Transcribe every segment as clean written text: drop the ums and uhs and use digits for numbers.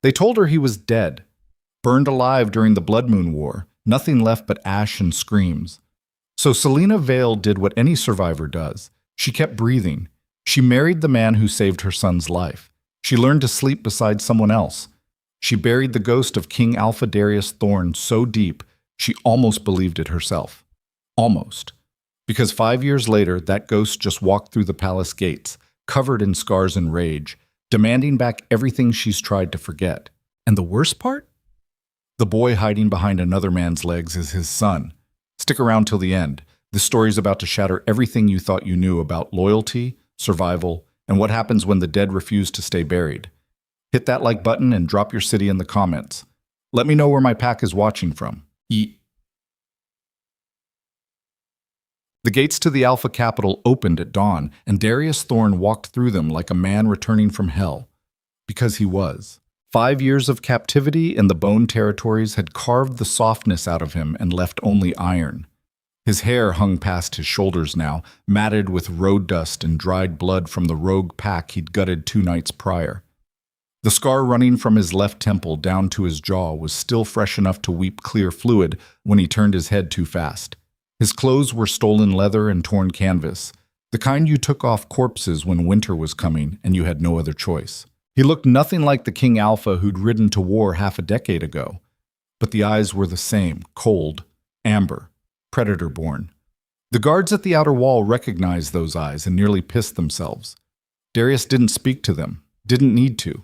They told her he was dead, burned alive during the Blood Moon War, nothing left but ash and screams. So Selena Vale did what any survivor does. She kept breathing. She married the man who saved her son's life. She learned to sleep beside someone else. She buried the ghost of King Alpha Darius Thorn so deep, she almost believed it herself. Almost. Because 5 years later, that ghost just walked through the palace gates, covered in scars and rage, demanding back everything she's tried to forget. And the worst part? The boy hiding behind another man's legs is his son. Stick around till the end. This story's about to shatter everything you thought you knew about loyalty, survival, and what happens when the dead refuse to stay buried. Hit that like button and drop your city in the comments. Let me know where my pack is watching from. The gates to the Alpha capital opened at dawn, and Darius Thorn walked through them like a man returning from hell. Because he was. 5 years of captivity in the Bone Territories had carved the softness out of him and left only iron. His hair hung past his shoulders now, matted with road dust and dried blood from the rogue pack he'd gutted 2 nights prior. The scar running from his left temple down to his jaw was still fresh enough to weep clear fluid when he turned his head too fast. His clothes were stolen leather and torn canvas, the kind you took off corpses when winter was coming and you had no other choice. He looked nothing like the King Alpha who'd ridden to war half a decade ago, but the eyes were the same, cold, amber, predator-born. The guards at the outer wall recognized those eyes and nearly pissed themselves. Darius didn't speak to them, didn't need to.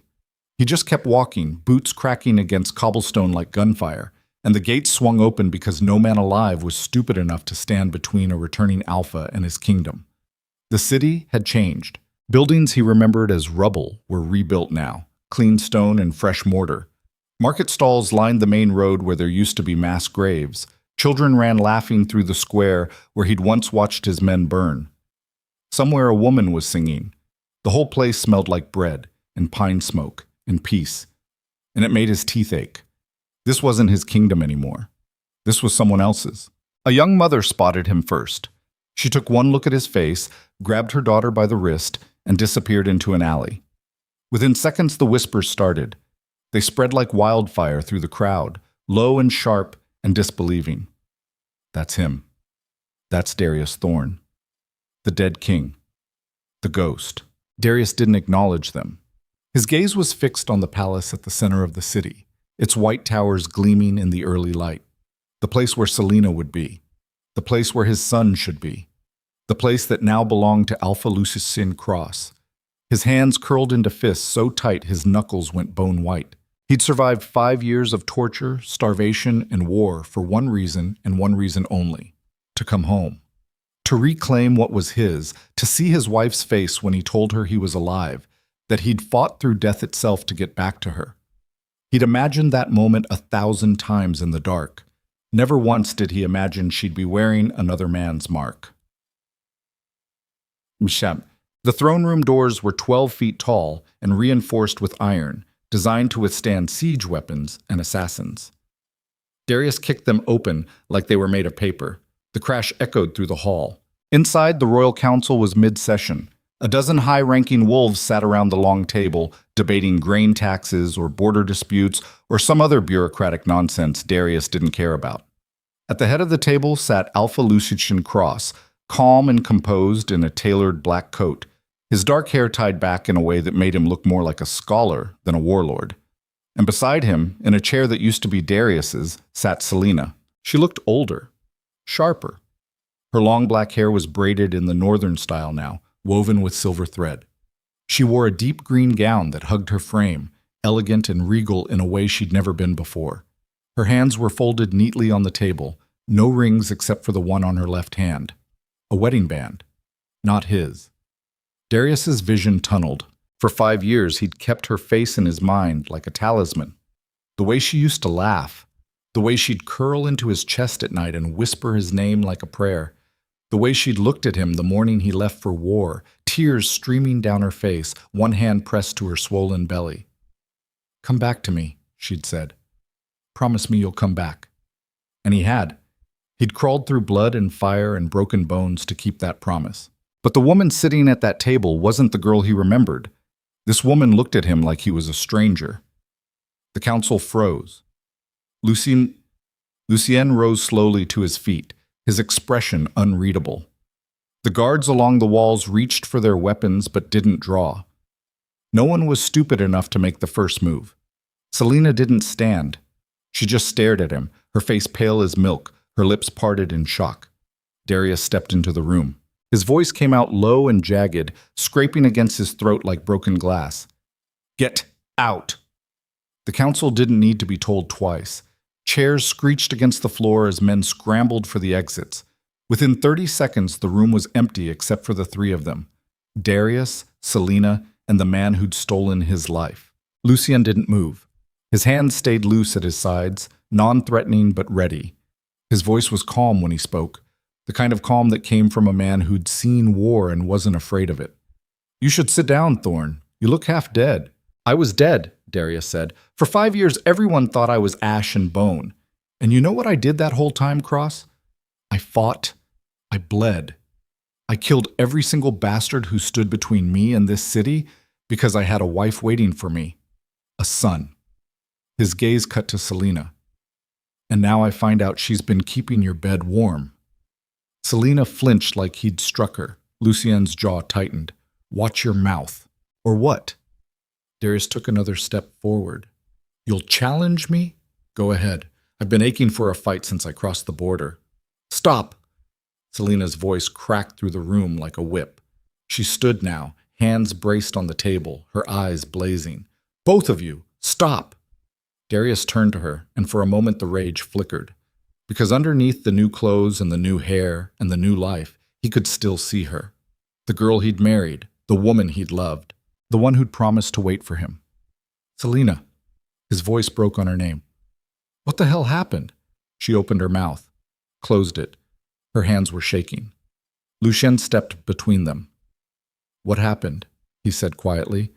He just kept walking, boots cracking against cobblestone like gunfire, and the gates swung open because no man alive was stupid enough to stand between a returning Alpha and his kingdom. The city had changed. Buildings he remembered as rubble were rebuilt now, clean stone and fresh mortar. Market stalls lined the main road where there used to be mass graves. Children ran laughing through the square where he'd once watched his men burn. Somewhere a woman was singing. The whole place smelled like bread and pine smoke and peace, and it made his teeth ache. This wasn't his kingdom anymore. This was someone else's. A young mother spotted him first. She took one look at his face, grabbed her daughter by the wrist, and disappeared into an alley. Within seconds, the whispers started. They spread like wildfire through the crowd, low and sharp and disbelieving. That's him. That's Darius Thorn. The dead king. The ghost. Darius didn't acknowledge them. His gaze was fixed on the palace at the center of the city, its white towers gleaming in the early light. The place where Selena would be. The place where his son should be. The place that now belonged to Alpha Lucisin Cross. His hands curled into fists so tight his knuckles went bone white. He'd survived 5 years of torture, starvation, and war for one reason and one reason only: to come home. To reclaim what was his, to see his wife's face when he told her he was alive, that he'd fought through death itself to get back to her. He'd imagined that moment 1,000 times in the dark. Never once did he imagine she'd be wearing another man's mark. The throne room doors were 12 feet tall and reinforced with iron, designed to withstand siege weapons and assassins. Darius kicked them open like they were made of paper. The crash echoed through the hall. Inside, the royal council was mid-session. A dozen high-ranking wolves sat around the long table, debating grain taxes or border disputes or some other bureaucratic nonsense Darius didn't care about. At the head of the table sat Alpha Lucian Cross, calm and composed in a tailored black coat, his dark hair tied back in a way that made him look more like a scholar than a warlord. And beside him, in a chair that used to be Darius's, sat Selena. She looked older, sharper. Her long black hair was braided in the northern style now, woven with silver thread. She wore a deep green gown that hugged her frame, elegant and regal in a way she'd never been before. Her hands were folded neatly on the table, no rings except for the one on her left hand. A wedding band. Not his. Darius's vision tunneled. For 5 years, he'd kept her face in his mind like a talisman. The way she used to laugh. The way she'd curl into his chest at night and whisper his name like a prayer. The way she'd looked at him the morning he left for war, tears streaming down her face, one hand pressed to her swollen belly. "Come back to me," she'd said. "Promise me you'll come back." And he had. He'd crawled through blood and fire and broken bones to keep that promise. But the woman sitting at that table wasn't the girl he remembered. This woman looked at him like he was a stranger. The council froze. Lucien, Lucien rose slowly to his feet, his expression unreadable. The guards along the walls reached for their weapons but didn't draw. No one was stupid enough to make the first move. Selina didn't stand. She just stared at him, her face pale as milk, her lips parted in shock. Darius stepped into the room. His voice came out low and jagged, scraping against his throat like broken glass. "Get out!" The council didn't need to be told twice. Chairs screeched against the floor as men scrambled for the exits. Within 30 seconds, the room was empty except for the three of them: Darius, Selina, and the man who'd stolen his life. Lucien didn't move. His hands stayed loose at his sides, non-threatening but ready. His voice was calm when he spoke, the kind of calm that came from a man who'd seen war and wasn't afraid of it. "You should sit down, Thorn. You look half dead." "I was dead," Darius said. "For 5 years, everyone thought I was ash and bone. And you know what I did that whole time, Cross? I fought. I bled. I killed every single bastard who stood between me and this city because I had a wife waiting for me. A son." His gaze cut to Selina. "And now I find out she's been keeping your bed warm." Selina flinched like he'd struck her. Lucien's jaw tightened. "Watch your mouth." "Or what?" Darius took another step forward. "You'll challenge me? Go ahead. I've been aching for a fight since I crossed the border." "Stop!" Selina's voice cracked through the room like a whip. She stood now, hands braced on the table, her eyes blazing. "Both of you, stop!" Darius turned to her, and for a moment the rage flickered. Because underneath the new clothes and the new hair and the new life, he could still see her. The girl he'd married, the woman he'd loved, the one who'd promised to wait for him. "Selina." His voice broke on her name. "What the hell happened?" She opened her mouth, closed it. Her hands were shaking. Lucien stepped between them. "What happened," he said quietly,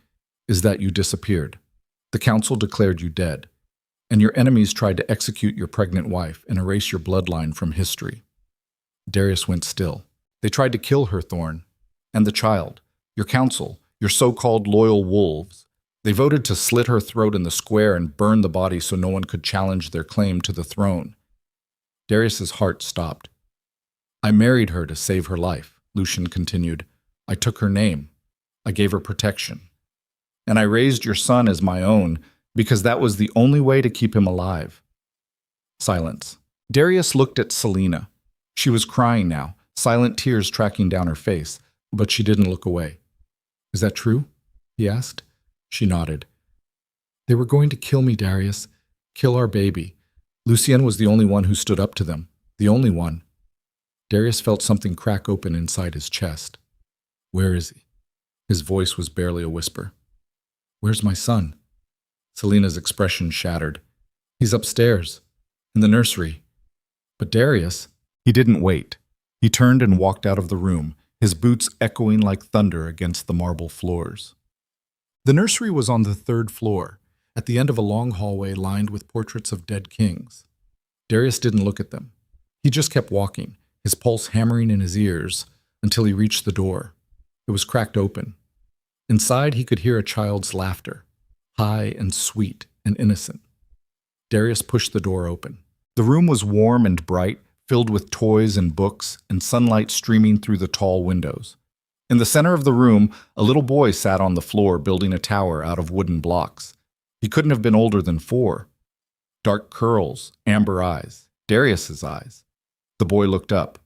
"is that you disappeared. The council declared you dead, and your enemies tried to execute your pregnant wife and erase your bloodline from history." Darius went still. "They tried to kill her, Thorn, and the child, your council, your so-called loyal wolves. They voted to slit her throat in the square and burn the body so no one could challenge their claim to the throne." Darius's heart stopped. "I married her to save her life," Lucien continued. "I took her name. I gave her protection. And I raised your son as my own because that was the only way to keep him alive." Silence. Darius looked at Selina. She was crying now, silent tears tracking down her face, but she didn't look away. "Is that true?" he asked. She nodded. "They were going to kill me, Darius. Kill our baby. Lucien was the only one who stood up to them. The only one." Darius felt something crack open inside his chest. "Where is he?" His voice was barely a whisper. "Where's my son?" Selina's expression shattered. "He's upstairs, in the nursery." But Darius, he didn't wait. He turned and walked out of the room, his boots echoing like thunder against the marble floors. The nursery was on the 3rd floor, at the end of a long hallway lined with portraits of dead kings. Darius didn't look at them. He just kept walking, his pulse hammering in his ears, until he reached the door. It was cracked open. Inside, he could hear a child's laughter, high and sweet and innocent. Darius pushed the door open. The room was warm and bright, filled with toys and books, and sunlight streaming through the tall windows. In the center of the room, a little boy sat on the floor building a tower out of wooden blocks. He couldn't have been older than 4. Dark curls, amber eyes, Darius's eyes. The boy looked up.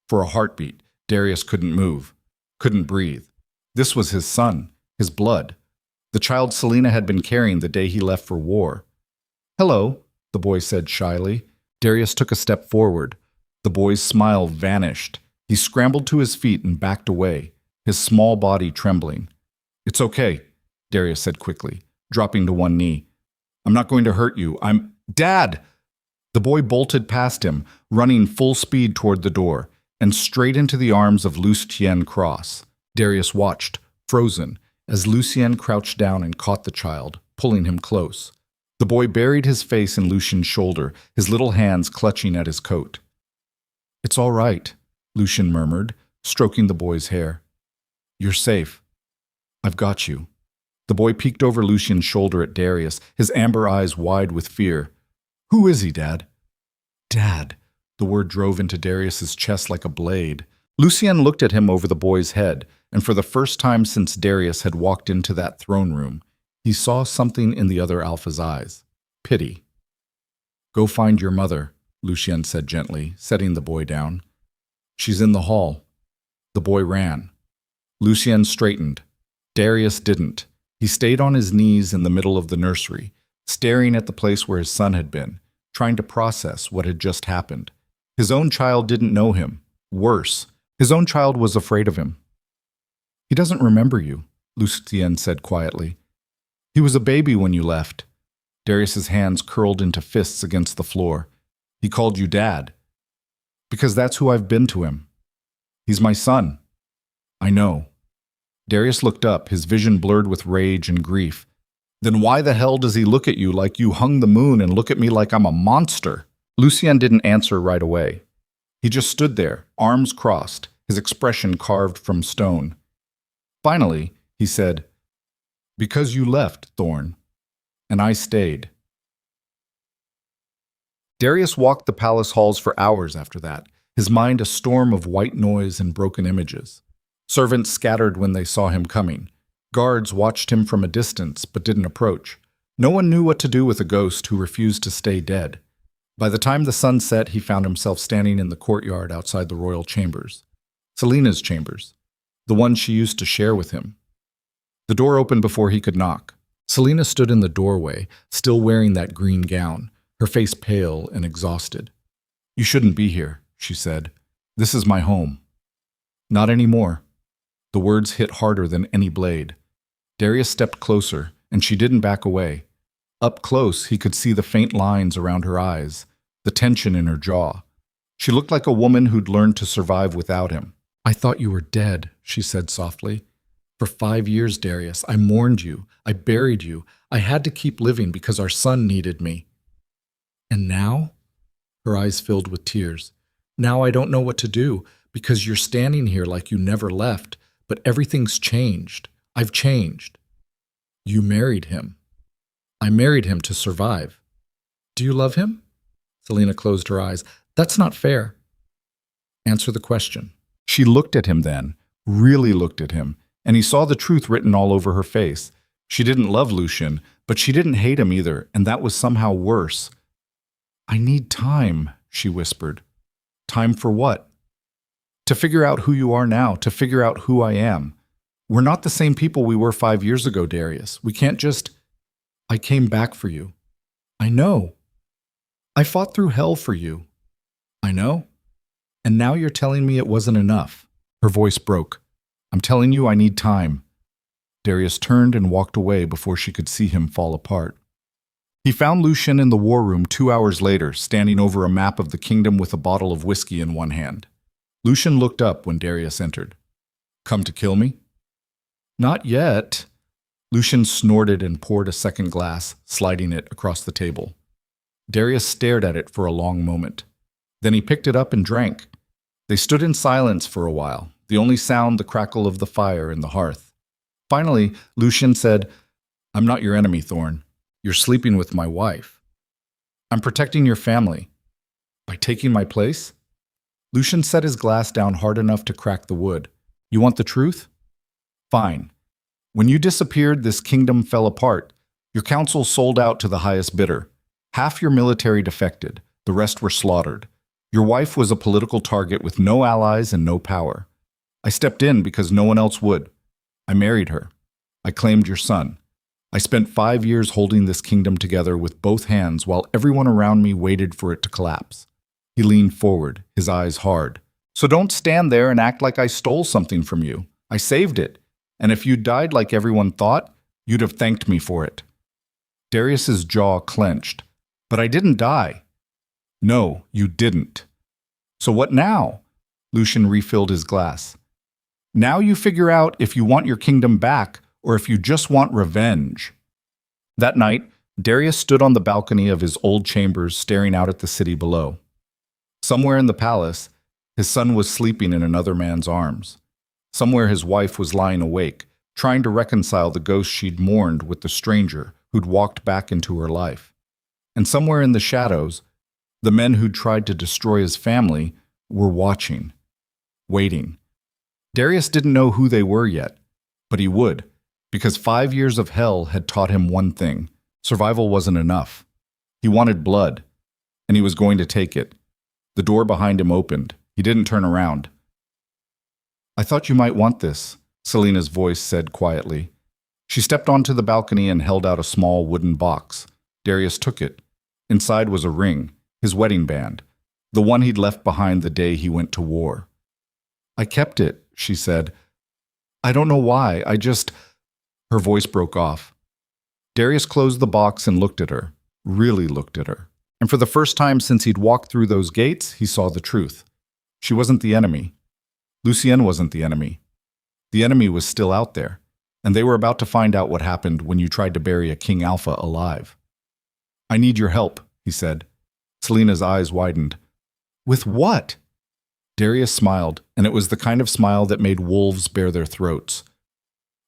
For a heartbeat, Darius couldn't move, couldn't breathe. This was his son, his blood, the child Selina had been carrying the day he left for war. "Hello," the boy said shyly. Darius took a step forward. The boy's smile vanished. He scrambled to his feet and backed away, his small body trembling. "It's okay," Darius said quickly, dropping to one knee. "I'm not going to hurt you. I'm—" "Dad!" The boy bolted past him, running full speed toward the door, and straight into the arms of Lucien Cross. Darius watched, frozen, as Lucien crouched down and caught the child, pulling him close. The boy buried his face in Lucien's shoulder, his little hands clutching at his coat. "It's all right," Lucien murmured, stroking the boy's hair. "You're safe. I've got you." The boy peeked over Lucian's shoulder at Darius, his amber eyes wide with fear. "Who is he, Dad?" "Dad." The word drove into Darius's chest like a blade. Lucien looked at him over the boy's head, and for the first time since Darius had walked into that throne room, he saw something in the other Alpha's eyes. Pity. "Go find your mother," Lucien said gently, setting the boy down. "She's in the hall." The boy ran. Lucien straightened. Darius didn't. He stayed on his knees in the middle of the nursery, staring at the place where his son had been, trying to process what had just happened. His own child didn't know him. Worse, his own child was afraid of him. "He doesn't remember you," Lucien said quietly. "He was a baby when you left." Darius's hands curled into fists against the floor. "He called you Dad." "Because that's who I've been to him. He's my son." "I know." Darius looked up, his vision blurred with rage and grief. "Then why the hell does he look at you like you hung the moon and look at me like I'm a monster?" Lucien didn't answer right away. He just stood there, arms crossed, his expression carved from stone. Finally, he said, "Because you left, Thorn, and I stayed." Darius walked the palace halls for hours after that, his mind a storm of white noise and broken images. Servants scattered when they saw him coming. Guards watched him from a distance but didn't approach. No one knew what to do with a ghost who refused to stay dead. By the time the sun set, he found himself standing in the courtyard outside the royal chambers. Selena's chambers, the one she used to share with him. The door opened before he could knock. Selena stood in the doorway, still wearing that green gown, her face pale and exhausted. "You shouldn't be here," she said. "This is my home." "Not anymore." The words hit harder than any blade. Darius stepped closer, and she didn't back away. Up close, he could see the faint lines around her eyes, the tension in her jaw. She looked like a woman who'd learned to survive without him. "I thought you were dead," she said softly. "For 5 years, Darius, I mourned you. I buried you. I had to keep living because our son needed me. And now?" Her eyes filled with tears. "Now I don't know what to do, because you're standing here like you never left, but everything's changed. I've changed." "You married him." "I married him to survive." "Do you love him?" Selena closed her eyes. "That's not fair." "Answer the question." She looked at him then, really looked at him, and he saw the truth written all over her face. She didn't love Lucien, but she didn't hate him either, and that was somehow worse. "I need time," she whispered. "Time for what?" "To figure out who you are now, to figure out who I am. We're not the same people we were 5 years ago, Darius. We can't just—" "I came back for you." "I know." "I fought through hell for you." "I know." "And now you're telling me it wasn't enough." Her voice broke. "I'm telling you I need time." Darius turned and walked away before she could see him fall apart. He found Lucien in the war room 2 hours later, standing over a map of the kingdom with a bottle of whiskey in one hand. Lucien looked up when Darius entered. "Come to kill me?" "Not yet." Lucien snorted and poured a second glass, sliding it across the table. Darius stared at it for a long moment. Then he picked it up and drank. They stood in silence for a while, the only sound the crackle of the fire in the hearth. Finally, Lucien said, "I'm not your enemy, Thorn. You're sleeping with my wife. I'm protecting your family. By taking my place?" Lucien set his glass down hard enough to crack the wood. "You want the truth? Fine. When you disappeared, this kingdom fell apart. Your council sold out to the highest bidder. Half your military defected. The rest were slaughtered. Your wife was a political target with no allies and no power. I stepped in because no one else would. I married her. I claimed your son. I spent 5 years holding this kingdom together with both hands while everyone around me waited for it to collapse." He leaned forward, his eyes hard. "So don't stand there and act like I stole something from you. I saved it. And if you died like everyone thought, you'd have thanked me for it." Darius's jaw clenched. "But I didn't die." "No, you didn't." "So what now?" Lucien refilled his glass. "Now you figure out if you want your kingdom back or if you just want revenge." That night, Darius stood on the balcony of his old chambers staring out at the city below. Somewhere in the palace, his son was sleeping in another man's arms. Somewhere his wife was lying awake, trying to reconcile the ghost she'd mourned with the stranger who'd walked back into her life. And somewhere in the shadows, the men who'd tried to destroy his family were watching, waiting. Darius didn't know who they were yet, but he would, because 5 years of hell had taught him one thing: survival wasn't enough. He wanted blood, and he was going to take it. The door behind him opened. He didn't turn around. "I thought you might want this," Selena's voice said quietly. She stepped onto the balcony and held out a small wooden box. Darius took it. Inside was a ring, his wedding band, the one he'd left behind the day he went to war. "I kept it," she said. "I don't know why, Her voice broke off. Darius closed the box and looked at her, really looked at her. And for the first time since he'd walked through those gates, he saw the truth. She wasn't the enemy. Lucienne wasn't the enemy. The enemy was still out there, and they were about to find out what happened when you tried to bury a King Alpha alive. "I need your help," he said. Selena's eyes widened. "With what?" Darius smiled, and it was the kind of smile that made wolves bare their throats.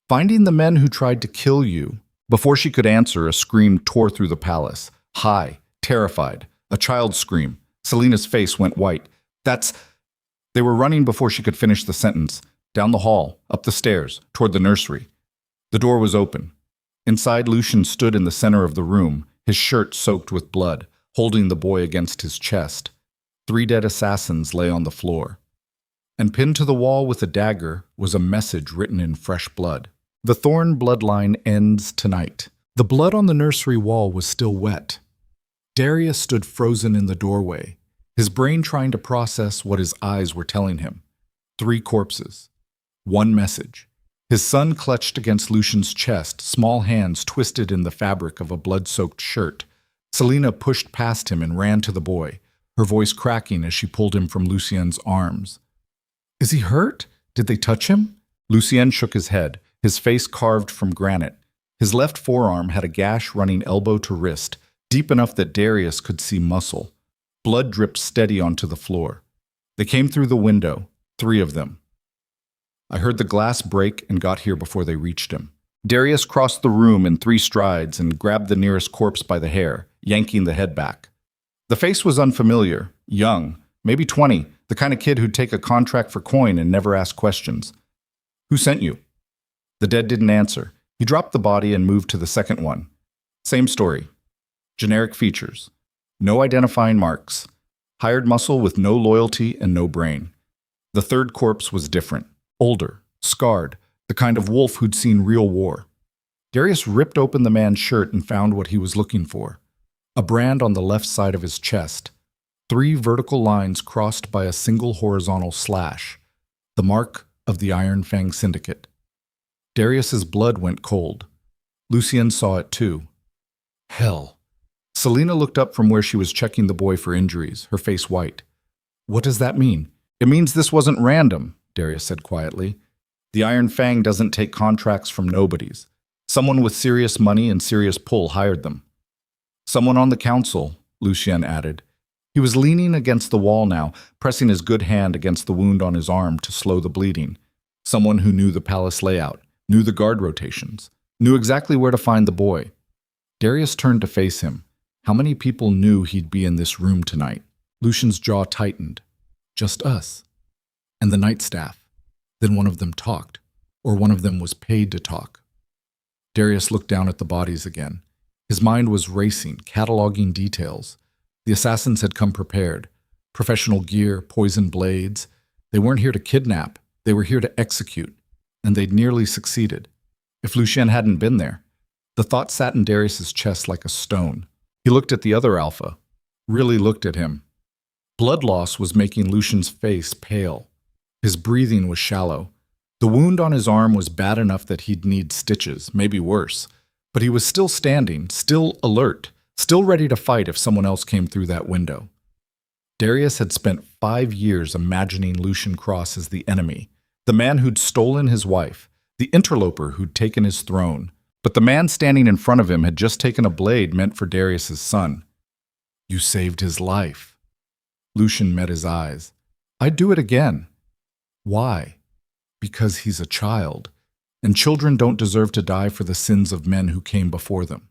"Finding the men who tried to kill you." Before she could answer, a scream tore through the palace. High, terrified, a child's scream. Selena's face went white. They were running before she could finish the sentence. Down the hall, up the stairs, toward the nursery. The door was open. Inside, Lucian stood in the center of the room, his shirt soaked with blood, holding the boy against his chest. 3 dead assassins lay on the floor. And pinned to the wall with a dagger was a message written in fresh blood. "The Thorn bloodline ends tonight." The blood on the nursery wall was still wet. Darius stood frozen in the doorway, his brain trying to process what his eyes were telling him. 3 corpses. 1 message. His son clutched against Lucian's chest, small hands twisted in the fabric of a blood-soaked shirt. Selena pushed past him and ran to the boy, her voice cracking as she pulled him from Lucien's arms. "Is he hurt? Did they touch him?" Lucien shook his head, his face carved from granite. His left forearm had a gash running elbow to wrist, deep enough that Darius could see muscle. Blood dripped steady onto the floor. "They came through the window, 3 of them. I heard the glass break and got here before they reached him." Darius crossed the room in 3 strides and grabbed the nearest corpse by the hair, yanking the head back. The face was unfamiliar, young, maybe 20, the kind of kid who'd take a contract for coin and never ask questions. "Who sent you?" The dead didn't answer. He dropped the body and moved to the second one. Same story. Generic features. No identifying marks. Hired muscle with no loyalty and no brain. The third corpse was different. Older, scarred, the kind of wolf who'd seen real war. Darius ripped open the man's shirt and found what he was looking for. A brand on the left side of his chest. 3 vertical lines crossed by a single horizontal slash. The mark of the Iron Fang Syndicate. Darius's blood went cold. Lucien saw it too. Hell. Selena looked up from where she was checking the boy for injuries, her face white. "What does that mean?" "It means this wasn't random," Darius said quietly. "The Iron Fang doesn't take contracts from nobodies. Someone with serious money and serious pull hired them." "Someone on the council," Lucien added. He was leaning against the wall now, pressing his good hand against the wound on his arm to slow the bleeding. Someone who knew the palace layout, knew the guard rotations, knew exactly where to find the boy. Darius turned to face him. How many people knew he'd be in this room tonight? Lucian's jaw tightened. Just us. And the night staff. Then one of them talked, or one of them was paid to talk. Darius looked down at the bodies again. His mind was racing, cataloging details. The assassins had come prepared. Professional gear, poisoned blades. They weren't here to kidnap. They were here to execute. And they'd nearly succeeded. If Lucien hadn't been there. The thought sat in Darius's chest like a stone. He looked at the other Alpha. Really looked at him. Blood loss was making Lucian's face pale. His breathing was shallow. The wound on his arm was bad enough that he'd need stitches, maybe worse. But he was still standing, still alert, still ready to fight if someone else came through that window. Darius had spent 5 years imagining Lucian Cross as the enemy, the man who'd stolen his wife, the interloper who'd taken his throne. But the man standing in front of him had just taken a blade meant for Darius's son. "You saved his life." Lucian met his eyes. "I'd do it again." "Why?" "Because he's a child. and children don't deserve to die for the sins of men who came before them.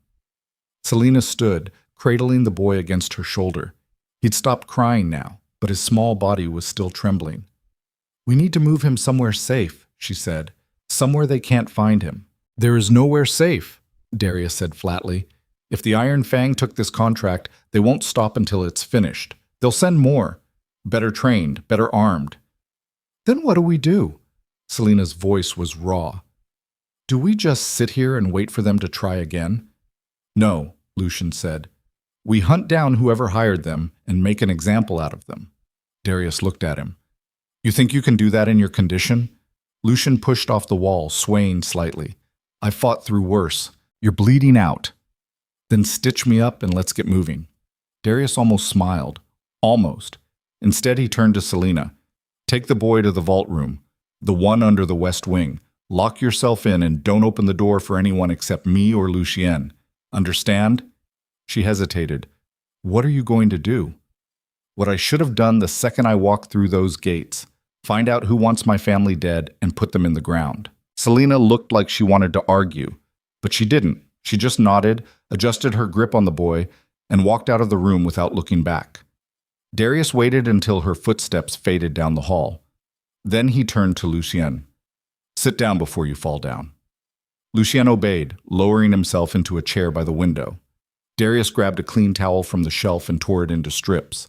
Selena stood, cradling the boy against her shoulder. He'd stopped crying now, but his small body was still trembling. "We need to move him somewhere safe," she said. "Somewhere they can't find him." "There is nowhere safe," Darius said flatly. "If the Iron Fang took this contract, they won't stop until it's finished. They'll send more. Better trained, better armed." "Then what do we do?" Selena's voice was raw. "Do we just sit here and wait for them to try again?" "No," Lucian said. "We hunt down whoever hired them and make an example out of them." Darius looked at him. "You think you can do that in your condition?" Lucian pushed off the wall, swaying slightly. "I fought through worse. You're bleeding out." "Then stitch me up and let's get moving." Darius almost smiled. Almost. Instead, he turned to Selena. "Take the boy to the vault room, the one under the west wing. Lock yourself in and don't open the door for anyone except me or Lucien. Understand?" She hesitated. "What are you going to do?" "What I should have done the second I walked through those gates. Find out who wants my family dead and put them in the ground." Selena looked like she wanted to argue, but she didn't. She just nodded, adjusted her grip on the boy, and walked out of the room without looking back. Darius waited until her footsteps faded down the hall. Then he turned to Lucien. "Sit down before you fall down." Lucien obeyed, lowering himself into a chair by the window. Darius grabbed a clean towel from the shelf and tore it into strips.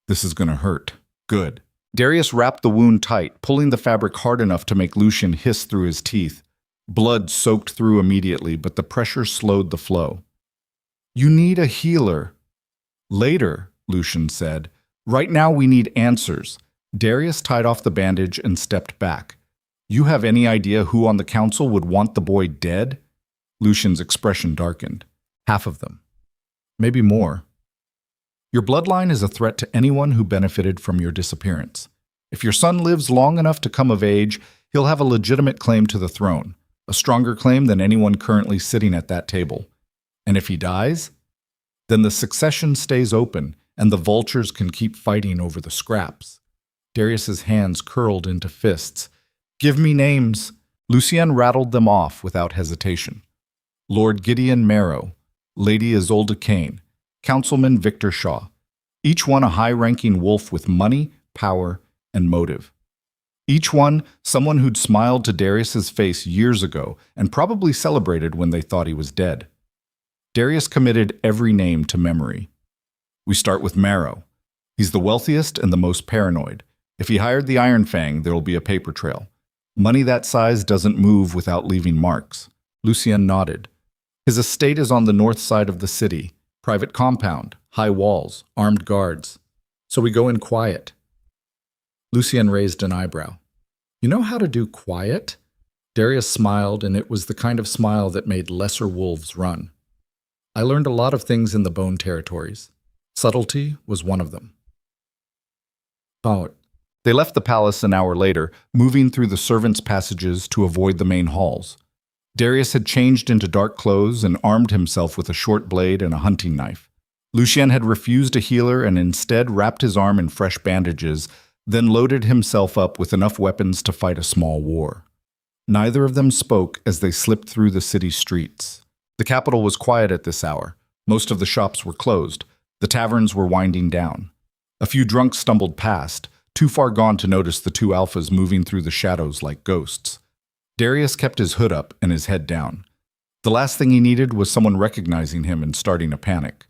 "This is gonna hurt." "Good." Darius wrapped the wound tight, pulling the fabric hard enough to make Lucien hiss through his teeth. Blood soaked through immediately, but the pressure slowed the flow. "You need a healer." "Later," Lucien said. "Right now we need answers." Darius tied off the bandage and stepped back. "You have any idea who on the council would want the boy dead?" Lucien's expression darkened. "Half of them. Maybe more. Your bloodline is a threat to anyone who benefited from your disappearance. If your son lives long enough to come of age, he'll have a legitimate claim to the throne, a stronger claim than anyone currently sitting at that table. And if he dies, then the succession stays open, and the vultures can keep fighting over the scraps." Darius's hands curled into fists. "Give me names." Lucien rattled them off without hesitation. Lord Gideon Marrow, Lady Isolde Kane, Councilman Victor Shaw, each one a high-ranking wolf with money, power, and motive. Each one someone who'd smiled to Darius's face years ago and probably celebrated when they thought he was dead. Darius committed every name to memory. We start with Marrow. He's the wealthiest and the most paranoid. If he hired the Iron Fang, there'll be a paper trail. Money that size doesn't move without leaving marks. Lucien nodded. His estate is on the north side of the city. Private compound, high walls, armed guards. So we go in quiet. Lucien raised an eyebrow. "You know how to do quiet?" Darius smiled, and it was the kind of smile that made lesser wolves run. "I learned a lot of things in the Bone Territories. Subtlety was one of them." They left the palace an hour later, moving through the servants' passages to avoid the main halls. Darius had changed into dark clothes and armed himself with a short blade and a hunting knife. Lucien had refused a healer and instead wrapped his arm in fresh bandages, then loaded himself up with enough weapons to fight a small war. Neither of them spoke as they slipped through the city streets. The capital was quiet at this hour. Most of the shops were closed. The taverns were winding down. A few drunks stumbled past, too far gone to notice the two alphas moving through the shadows like ghosts. Darius kept his hood up and his head down. The last thing he needed was someone recognizing him and starting a panic.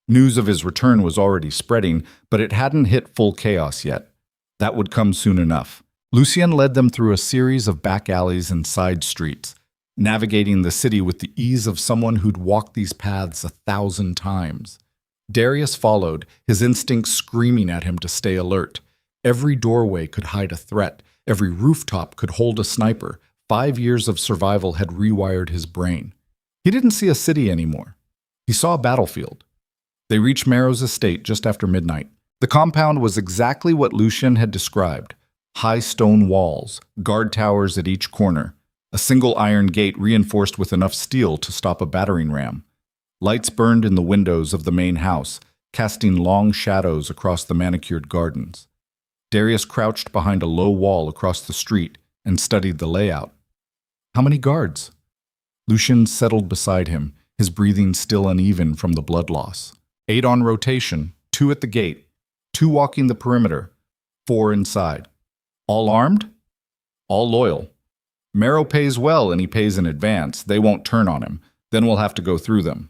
News of his return was already spreading, but it hadn't hit full chaos yet. That would come soon enough. Lucien led them through a series of back alleys and side streets, navigating the city with the ease of someone who'd walked these paths 1,000 times. Darius followed, his instincts screaming at him to stay alert. Every doorway could hide a threat. Every rooftop could hold a sniper. 5 years of survival had rewired his brain. He didn't see a city anymore. He saw a battlefield. They reached Marrow's estate just after midnight. The compound was exactly what Lucien had described. High stone walls, guard towers at each corner, a single iron gate reinforced with enough steel to stop a battering ram. Lights burned in the windows of the main house, casting long shadows across the manicured gardens. Darius crouched behind a low wall across the street and studied the layout. How many guards? Lucian settled beside him, his breathing still uneven from the blood loss. 8 on rotation, 2 at the gate, 2 walking the perimeter, 4 inside. All armed? All loyal. Marrow pays well and he pays in advance. They won't turn on him. Then we'll have to go through them.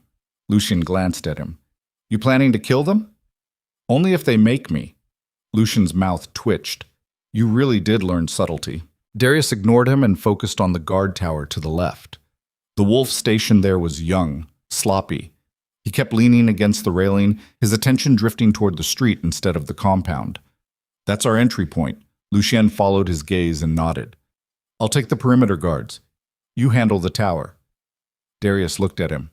Lucian glanced at him. You planning to kill them? Only if they make me. Lucian's mouth twitched. You really did learn subtlety. Darius ignored him and focused on the guard tower to the left. The wolf stationed there was young, sloppy. He kept leaning against the railing, his attention drifting toward the street instead of the compound. That's our entry point. Lucien followed his gaze and nodded. I'll take the perimeter guards. You handle the tower. Darius looked at him.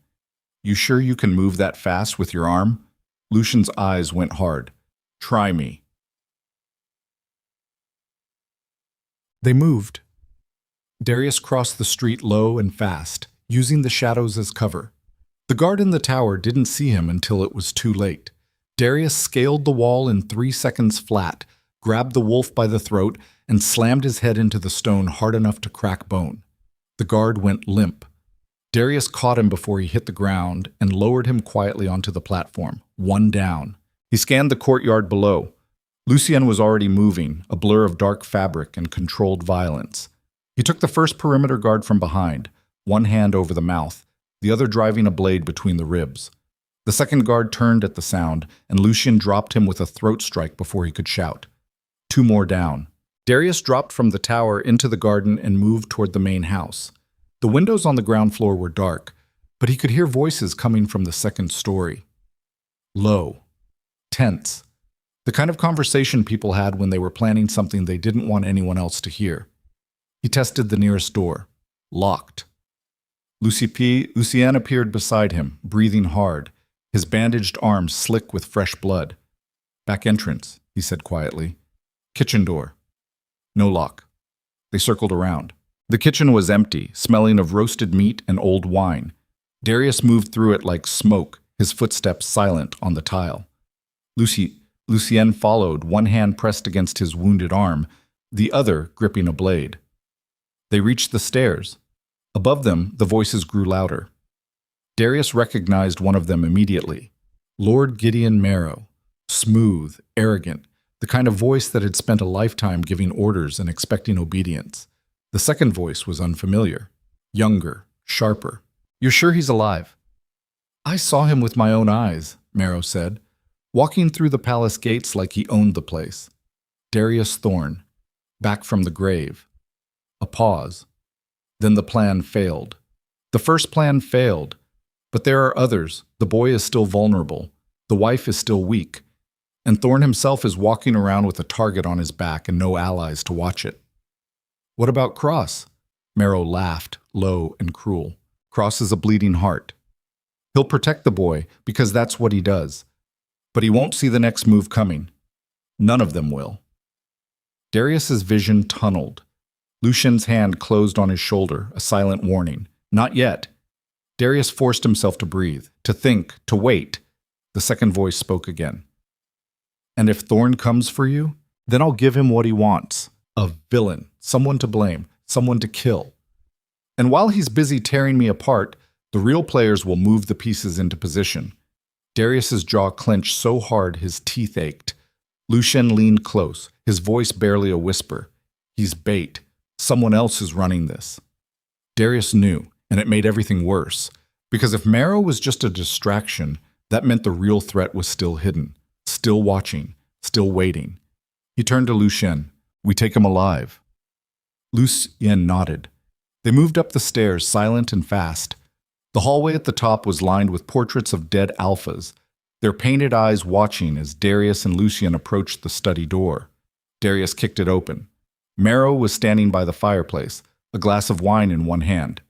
You sure you can move that fast with your arm? Lucian's eyes went hard. Try me. They moved. Darius crossed the street low and fast, using the shadows as cover. The guard in the tower didn't see him until it was too late. Darius scaled the wall in 3 seconds flat, grabbed the wolf by the throat, and slammed his head into the stone hard enough to crack bone. The guard went limp. Darius caught him before he hit the ground and lowered him quietly onto the platform, 1 down. He scanned the courtyard below. Lucien was already moving, a blur of dark fabric and controlled violence. He took the first perimeter guard from behind, 1 hand over the mouth, the other driving a blade between the ribs. The second guard turned at the sound, and Lucien dropped him with a throat strike before he could shout. 2 more down. Darius dropped from the tower into the garden and moved toward the main house. The windows on the ground floor were dark, but he could hear voices coming from the second story. Low. Tense. The kind of conversation people had when they were planning something they didn't want anyone else to hear. He tested the nearest door. Locked. Lucien appeared beside him, breathing hard, his bandaged arms slick with fresh blood. Back entrance, he said quietly. Kitchen door. No lock. They circled around. The kitchen was empty, smelling of roasted meat and old wine. Darius moved through it like smoke, his footsteps silent on the tile. Lucien followed, 1 hand pressed against his wounded arm, the other gripping a blade. They reached the stairs. Above them, the voices grew louder. Darius recognized one of them immediately. Lord Gideon Marrow. Smooth, arrogant, the kind of voice that had spent a lifetime giving orders and expecting obedience. The second voice was unfamiliar. Younger, sharper. You're sure he's alive? I saw him with my own eyes, Marrow said, walking through the palace gates like he owned the place. Darius Thorne, back from the grave. A pause. Then the plan failed. The first plan failed. But there are others. The boy is still vulnerable. The wife is still weak. And Thorne himself is walking around with a target on his back and no allies to watch it. What about Cross? Marrow laughed, low and cruel. Cross is a bleeding heart. He'll protect the boy because that's what he does. But he won't see the next move coming. None of them will. Darius's vision tunneled. Lucien's hand closed on his shoulder, a silent warning. Not yet. Darius forced himself to breathe, to think, to wait. The second voice spoke again. And if Thorne comes for you, then I'll give him what he wants. A villain, someone to blame, someone to kill. And while he's busy tearing me apart, the real players will move the pieces into position. Darius's jaw clenched so hard his teeth ached. Lucien leaned close, his voice barely a whisper. He's bait. Someone else is running this. Darius knew, and it made everything worse. Because if Marrow was just a distraction, that meant the real threat was still hidden, still watching, still waiting. He turned to Lucien. We take him alive. Lucien nodded. They moved up the stairs, silent and fast. The hallway at the top was lined with portraits of dead alphas, their painted eyes watching as Darius and Lucien approached the study door. Darius kicked it open. Marrow was standing by the fireplace, a glass of wine in one hand.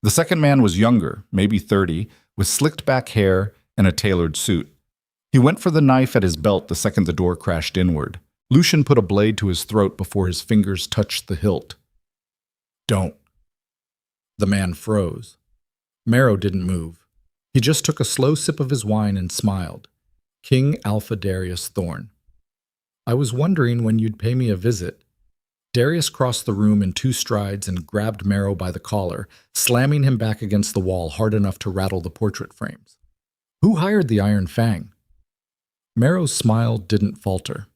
The second man was younger, maybe 30, with slicked-back hair and a tailored suit. He went for the knife at his belt the second the door crashed inward. Lucien put a blade to his throat before his fingers touched the hilt. Don't. The man froze. Marrow didn't move. He just took a slow sip of his wine and smiled. King Alpha Darius Thorne. I was wondering when you'd pay me a visit. Darius crossed the room in 2 strides and grabbed Marrow by the collar, slamming him back against the wall hard enough to rattle the portrait frames. Who hired the Iron Fang? Marrow's smile didn't falter.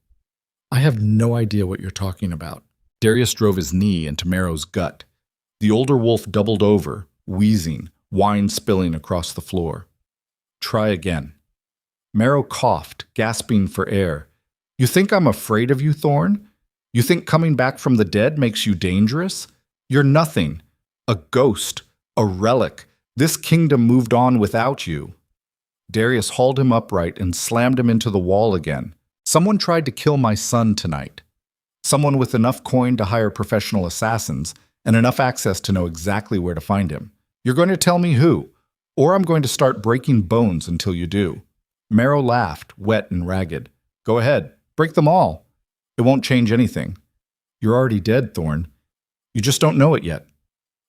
I have no idea what you're talking about. Darius drove his knee into Marrow's gut. The older wolf doubled over, wheezing, wine spilling across the floor. Try again. Marrow coughed, gasping for air. You think I'm afraid of you, Thorn? You think coming back from the dead makes you dangerous? You're nothing. A ghost. A relic. This kingdom moved on without you. Darius hauled him upright and slammed him into the wall again. Someone tried to kill my son tonight. Someone with enough coin to hire professional assassins and enough access to know exactly where to find him. You're going to tell me who, or I'm going to start breaking bones until you do. Marrow laughed, wet and ragged. Go ahead, break them all. It won't change anything. You're already dead, Thorn. You just don't know it yet.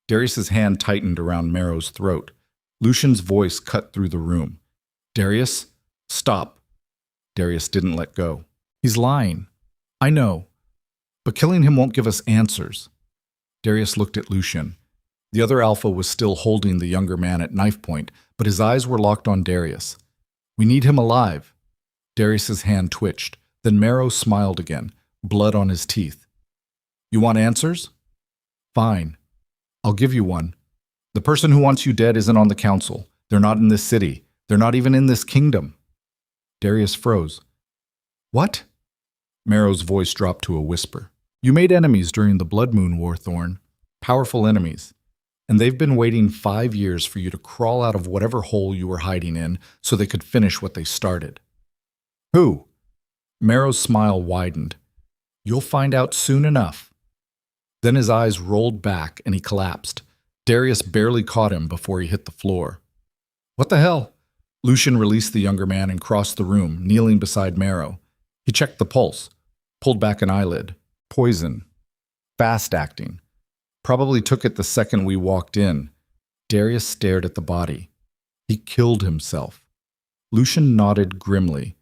Darius's hand tightened around Marrow's throat. Lucian's voice cut through the room. Darius, stop. Darius didn't let go. He's lying. I know. But killing him won't give us answers. Darius looked at Lucian. The other alpha was still holding the younger man at knife point, but his eyes were locked on Darius. We need him alive. Darius's hand twitched. Then Marrow smiled again, blood on his teeth. You want answers? Fine. I'll give you one. The person who wants you dead isn't on the council. They're not in this city. They're not even in this kingdom. Darius froze. What? Marrow's voice dropped to a whisper. You made enemies during the Blood Moon War, Thorn. Powerful enemies. And they've been waiting 5 years for you to crawl out of whatever hole you were hiding in so they could finish what they started. Who? Marrow's smile widened. You'll find out soon enough. Then his eyes rolled back and he collapsed. Darius barely caught him before he hit the floor. What the hell? Lucian released the younger man and crossed the room, kneeling beside Marrow. He checked the pulse, pulled back an eyelid. Poison. Fast acting. Probably took it the second we walked in. Darius stared at the body. He killed himself. Lucian nodded grimly,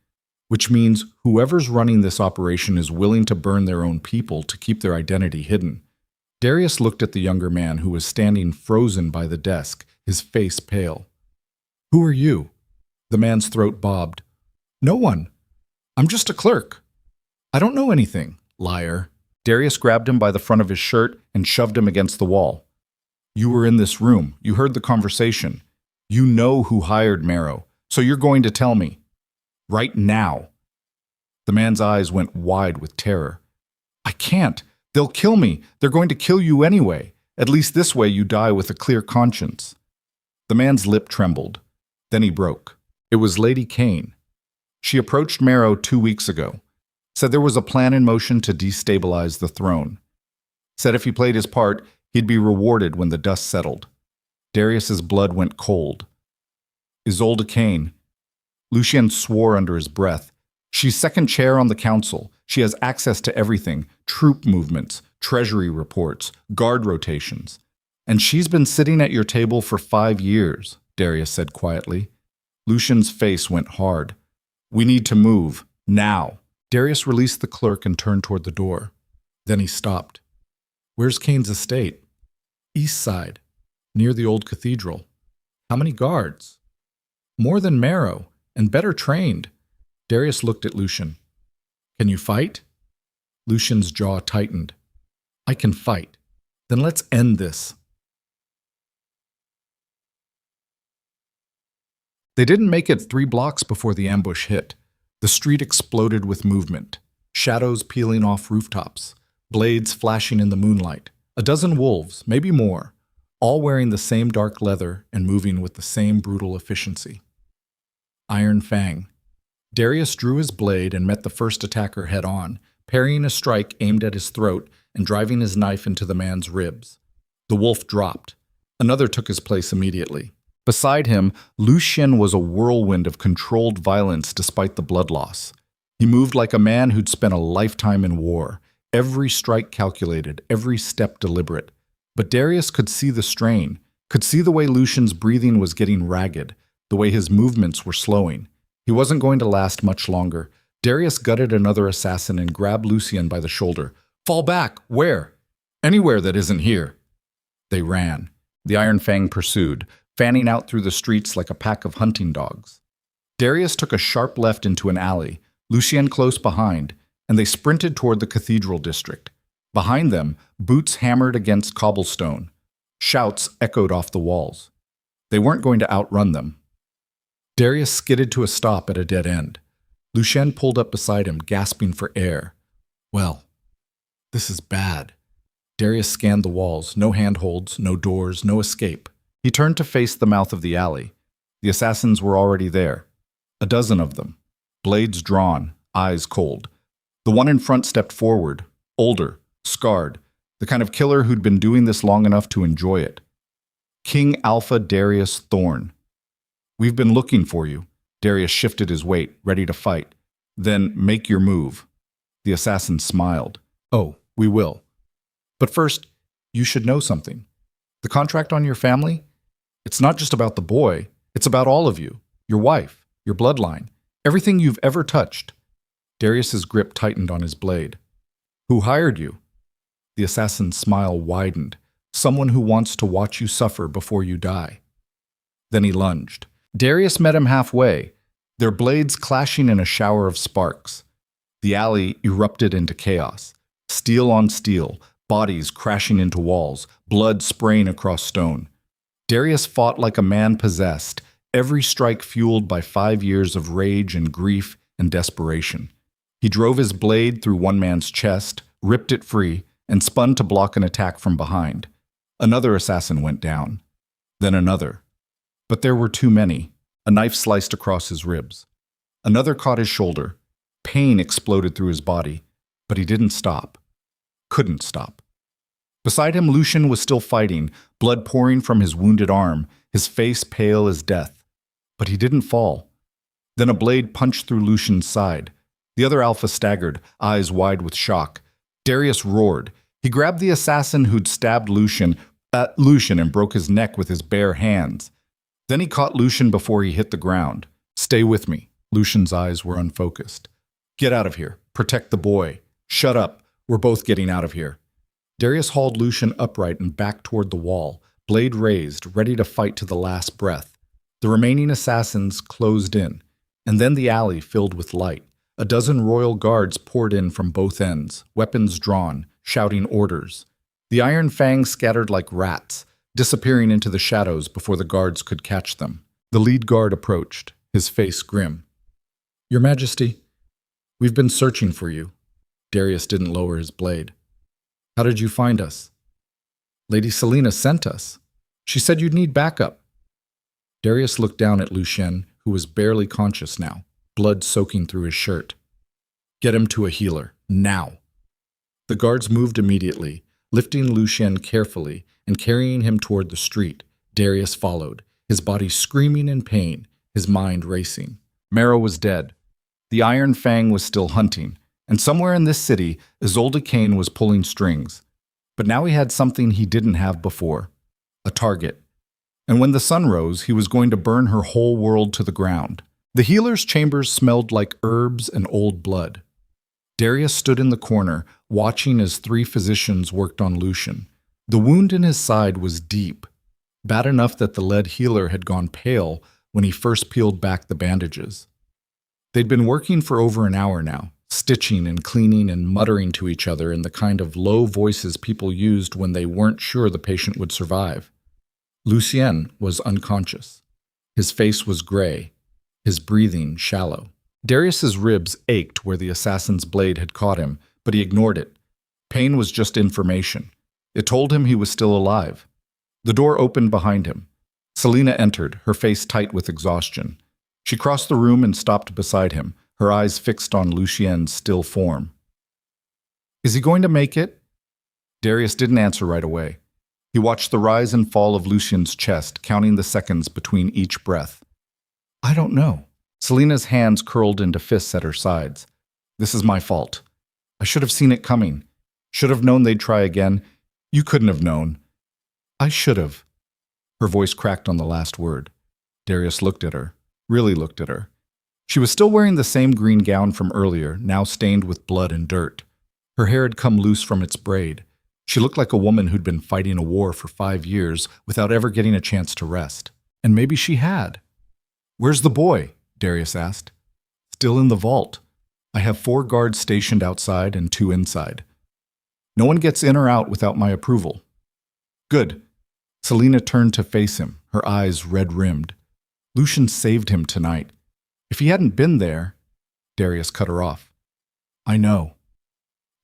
which means whoever's running this operation is willing to burn their own people to keep their identity hidden. Darius looked at the younger man who was standing frozen by the desk, his face pale. Who are you? The man's throat bobbed. No one. I'm just a clerk. I don't know anything, liar. Darius grabbed him by the front of his shirt and shoved him against the wall. You were in this room. You heard the conversation. You know who hired Marrow, so you're going to tell me. Right now. The man's eyes went wide with terror. I can't. They'll kill me. They're going to kill you anyway. At least this way you die with a clear conscience. The man's lip trembled. Then he broke. It was Lady Kane. She approached Marrow 2 weeks ago. Said there was a plan in motion to destabilize the throne. Said if he played his part, he'd be rewarded when the dust settled. Darius's blood went cold. Isolde Kane. Lucien swore under his breath. She's second chair on the council. She has access to everything, troop movements, treasury reports, guard rotations. And she's been sitting at your table for 5 years, Darius said quietly. Lucian's face went hard. We need to move, now. Darius released the clerk and turned toward the door. Then he stopped. Where's Kane's estate? East side, near the old cathedral. How many guards? More than Marrow, and better trained. Darius looked at Lucian. Can you fight? Lucian's jaw tightened. I can fight. Then let's end this. They didn't make it 3 blocks before the ambush hit. The street exploded with movement, shadows peeling off rooftops, blades flashing in the moonlight. A dozen wolves, maybe more, all wearing the same dark leather and moving with the same brutal efficiency. Iron Fang. Darius drew his blade and met the first attacker head-on, parrying a strike aimed at his throat and driving his knife into the man's ribs. The wolf dropped. Another took his place immediately. Beside him, Lucien was a whirlwind of controlled violence despite the blood loss. He moved like a man who'd spent a lifetime in war, every strike calculated, every step deliberate. But Darius could see the strain, could see the way Lucian's breathing was getting ragged, the way his movements were slowing. He wasn't going to last much longer. Darius gutted another assassin and grabbed Lucien by the shoulder. Fall back! Where? Anywhere that isn't here. They ran. The Iron Fang pursued, fanning out through the streets like a pack of hunting dogs. Darius took a sharp left into an alley, Lucien close behind, and they sprinted toward the cathedral district. Behind them, boots hammered against cobblestone. Shouts echoed off the walls. They weren't going to outrun them. Darius skidded to a stop at a dead end. Lucien pulled up beside him, gasping for air. Well, this is bad. Darius scanned the walls, no handholds, no doors, no escape. He turned to face the mouth of the alley. The assassins were already there. A dozen of them. Blades drawn, eyes cold. The one in front stepped forward, older, scarred, the kind of killer who'd been doing this long enough to enjoy it. King Alpha Darius Thorn. We've been looking for you. Darius shifted his weight, ready to fight. Then make your move. The assassin smiled. Oh, we will. But first, you should know something. The contract on your family? It's not just about the boy. It's about all of you. Your wife, your bloodline, everything you've ever touched. Darius's grip tightened on his blade. Who hired you? The assassin's smile widened. Someone who wants to watch you suffer before you die. Then he lunged. Darius met him halfway, their blades clashing in a shower of sparks. The alley erupted into chaos. Steel on steel, bodies crashing into walls, blood spraying across stone. Darius fought like a man possessed, every strike fueled by 5 years of rage and grief and desperation. He drove his blade through one man's chest, ripped it free, and spun to block an attack from behind. Another assassin went down. Then another. But there were too many. A knife sliced across his ribs. Another caught his shoulder. Pain exploded through his body, but he didn't stop. Couldn't stop. Beside him, Lucien was still fighting, blood pouring from his wounded arm, his face pale as death. But he didn't fall. Then a blade punched through Lucien's side. The other Alpha staggered, eyes wide with shock. Darius roared. He grabbed the assassin who'd stabbed Lucien and broke his neck with his bare hands. Then he caught Lucien before he hit the ground. Stay with me. Lucien's eyes were unfocused. Get out of here. Protect the boy. Shut up. We're both getting out of here. Darius hauled Lucien upright and back toward the wall, blade raised, ready to fight to the last breath. The remaining assassins closed in, and then the alley filled with light. A dozen royal guards poured in from both ends, weapons drawn, shouting orders. The Iron Fangs scattered like rats, disappearing into the shadows before the guards could catch them. The lead guard approached, his face grim. Your Majesty, we've been searching for you. Darius didn't lower his blade. How did you find us? Lady Selena sent us. She said you'd need backup. Darius looked down at Lucien, who was barely conscious now, blood soaking through his shirt. Get him to a healer, now. The guards moved immediately, lifting Lucien carefully and carrying him toward the street. Darius followed, his body screaming in pain, his mind racing. Mara was dead. The Iron Fang was still hunting, and somewhere in this city, Isolde Kane was pulling strings. But now he had something he didn't have before, a target. And when the sun rose, he was going to burn her whole world to the ground. The healer's chambers smelled like herbs and old blood. Darius stood in the corner, watching as 3 physicians worked on Lucien. The wound in his side was deep, bad enough that the lead healer had gone pale when he first peeled back the bandages. They'd been working for over an hour now, stitching and cleaning and muttering to each other in the kind of low voices people used when they weren't sure the patient would survive. Lucien was unconscious. His face was gray, his breathing shallow. Darius's ribs ached where the assassin's blade had caught him, but he ignored it. Pain was just information. It told him he was still alive. The door opened behind him. Selena entered, her face tight with exhaustion. She crossed the room and stopped beside him, her eyes fixed on Lucien's still form. Is he going to make it? Darius didn't answer right away. He watched the rise and fall of Lucien's chest, counting the seconds between each breath. I don't know. Selena's hands curled into fists at her sides. This is my fault. I should have seen it coming. Should have known they'd try again. You couldn't have known. I should have. Her voice cracked on the last word. Darius looked at her, really looked at her. She was still wearing the same green gown from earlier, now stained with blood and dirt. Her hair had come loose from its braid. She looked like a woman who'd been fighting a war for 5 years without ever getting a chance to rest. And maybe she had. "Where's the boy?" Darius asked. "Still in the vault. I have 4 guards stationed outside and 2 inside. No one gets in or out without my approval." "Good." Selena turned to face him, her eyes red-rimmed. Lucian saved him tonight. If he hadn't been there, Darius cut her off. "I know."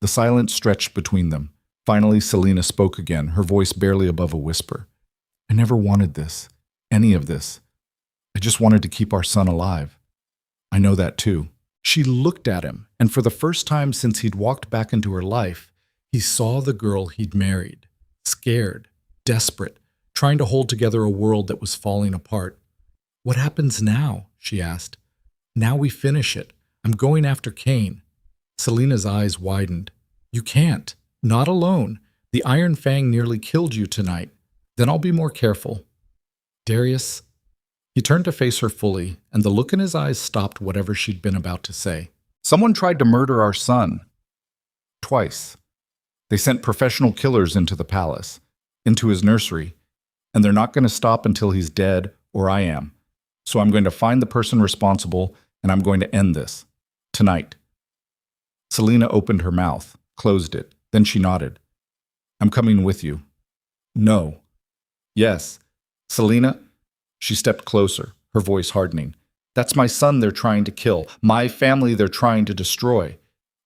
The silence stretched between them. Finally, Selena spoke again, her voice barely above a whisper. "I never wanted this, any of this. I just wanted to keep our son alive. I know that too." She looked at him, and for the first time since he'd walked back into her life, he saw the girl he'd married, scared, desperate, trying to hold together a world that was falling apart. "What happens now?" she asked. "Now we finish it. I'm going after Cain." Selena's eyes widened. "You can't. Not alone. The Iron Fang nearly killed you tonight. Then I'll be more careful." "Darius." He turned to face her fully, and the look in his eyes stopped whatever she'd been about to say. "Someone tried to murder our son. Twice. They sent professional killers into the palace, into his nursery, and they're not going to stop until he's dead or I am. So I'm going to find the person responsible, and I'm going to end this. Tonight." Selena opened her mouth, closed it, then she nodded. "I'm coming with you." "No." "Yes." "Selena." She stepped closer, her voice hardening. "That's my son they're trying to kill, my family they're trying to destroy.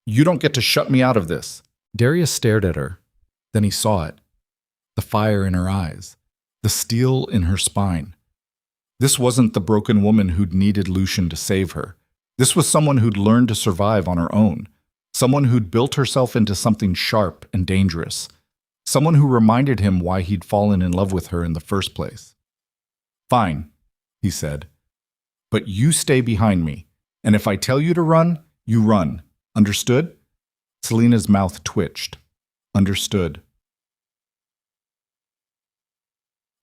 You don't get to shut me out of this." Darius stared at her. Then he saw it. The fire in her eyes, the steel in her spine. This wasn't the broken woman who'd needed Lucian to save her. This was someone who'd learned to survive on her own. Someone who'd built herself into something sharp and dangerous. Someone who reminded him why he'd fallen in love with her in the first place. "Fine," he said. "But you stay behind me, and if I tell you to run, you run. Understood?" Selena's mouth twitched. "Understood."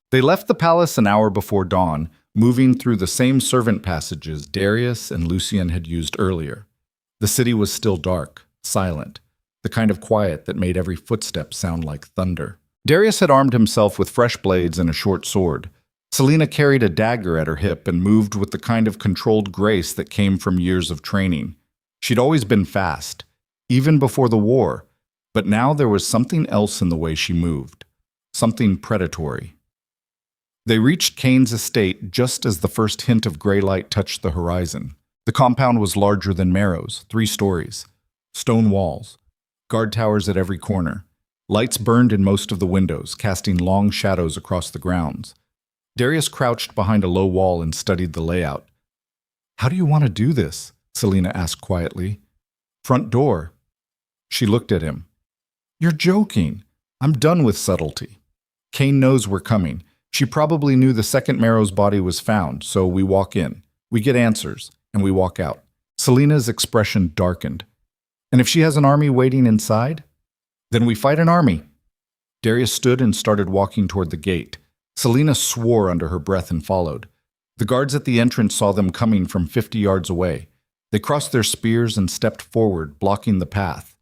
They left the palace an hour before dawn, moving through the same servant passages Darius and Lucian had used earlier. The city was still dark, silent, the kind of quiet that made every footstep sound like thunder. Darius had armed himself with fresh blades and a short sword. Selena carried a dagger at her hip and moved with the kind of controlled grace that came from years of training. She'd always been fast, even before the war, but now there was something else in the way she moved, something predatory. They reached Cain's estate just as the first hint of gray light touched the horizon. The compound was larger than Marrow's, 3 stories, stone walls, guard towers at every corner. Lights burned in most of the windows, casting long shadows across the grounds. Darius crouched behind a low wall and studied the layout. "How do you want to do this?" Selena asked quietly. "Front door." She looked at him. "You're joking. I'm done with subtlety. Cain knows we're coming. She probably knew the second Marrow's body was found, so we walk in. We get answers, and we walk out." Selena's expression darkened. "And if she has an army waiting inside? Then we fight an army." Darius stood and started walking toward the gate. Selena swore under her breath and followed. The guards at the entrance saw them coming from 50 yards away. They crossed their spears and stepped forward, blocking the path.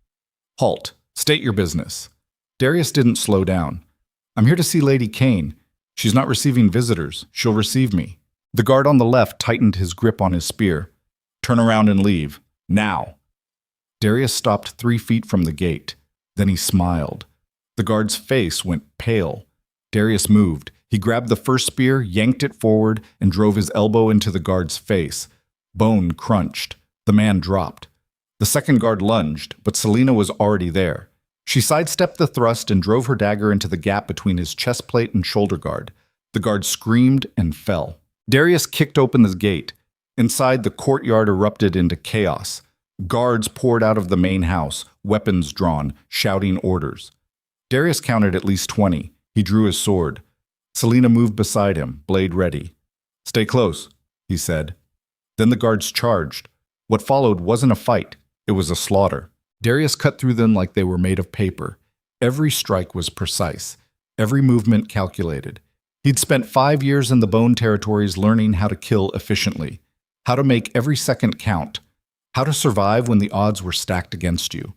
"Halt. State your business." Darius didn't slow down. "I'm here to see Lady Cain. She's not receiving visitors. She'll receive me." The guard on the left tightened his grip on his spear. "Turn around and leave. Now." Darius stopped 3 feet from the gate. Then he smiled. The guard's face went pale. Darius moved. He grabbed the first spear, yanked it forward, and drove his elbow into the guard's face. Bone crunched. The man dropped. The second guard lunged, but Selena was already there. She sidestepped the thrust and drove her dagger into the gap between his chest plate and shoulder guard. The guard screamed and fell. Darius kicked open the gate. Inside, the courtyard erupted into chaos. Guards poured out of the main house, weapons drawn, shouting orders. Darius counted at least 20. He drew his sword. Selena moved beside him, blade ready. "Stay close," he said. Then the guards charged. What followed wasn't a fight. It was a slaughter. Darius cut through them like they were made of paper. Every strike was precise. Every movement calculated. He'd spent 5 years in the Bone territories learning how to kill efficiently, how to make every second count, how to survive when the odds were stacked against you.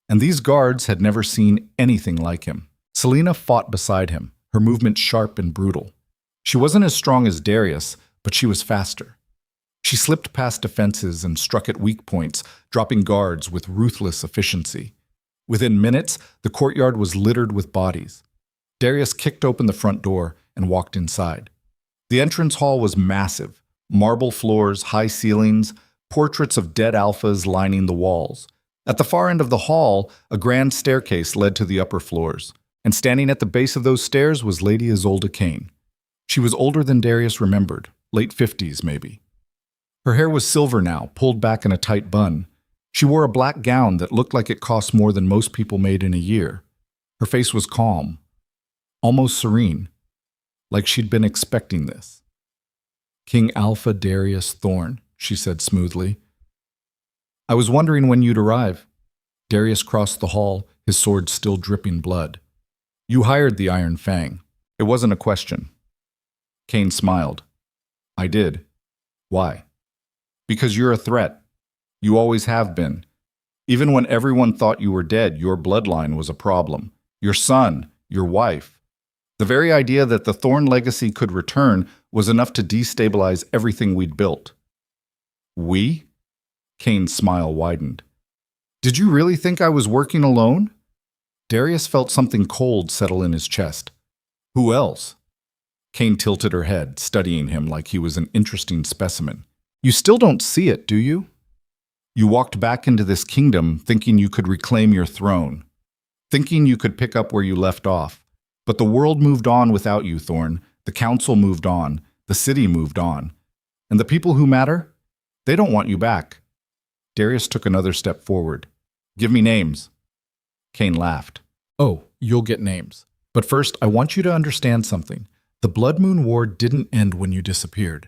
And these guards had never seen anything like him. Selena fought beside him, her movements sharp and brutal. She wasn't as strong as Darius, but she was faster. She slipped past defenses and struck at weak points, dropping guards with ruthless efficiency. Within minutes, the courtyard was littered with bodies. Darius kicked open the front door and walked inside. The entrance hall was massive. Marble floors, high ceilings, portraits of dead alphas lining the walls. At the far end of the hall, a grand staircase led to the upper floors, and standing at the base of those stairs was Lady Isolde Kane. She was older than Darius remembered, late 50s maybe. Her hair was silver now, pulled back in a tight bun. She wore a black gown that looked like it cost more than most people made in a year. Her face was calm, almost serene, like she'd been expecting this. "King Alpha Darius Thorn," she said smoothly. "I was wondering when you'd arrive." Darius crossed the hall, his sword still dripping blood. "You hired the Iron Fang. It wasn't a question." Kane smiled. "I did. Why?" "Because you're a threat. You always have been. Even when everyone thought you were dead, your bloodline was a problem. Your son, your wife. The very idea that the Thorn legacy could return was enough to destabilize everything we'd built." "We?" Kane's smile widened. "Did you really think I was working alone?" Darius felt something cold settle in his chest. "Who else?" Kane tilted her head, studying him like he was an interesting specimen. "You still don't see it, do you? You walked back into this kingdom thinking you could reclaim your throne, thinking you could pick up where you left off. But the world moved on without you, Thorn. The council moved on. The city moved on. And the people who matter? They don't want you back." Darius took another step forward. "Give me names." Kane laughed. "Oh, you'll get names. But first, I want you to understand something. The Blood Moon War didn't end when you disappeared.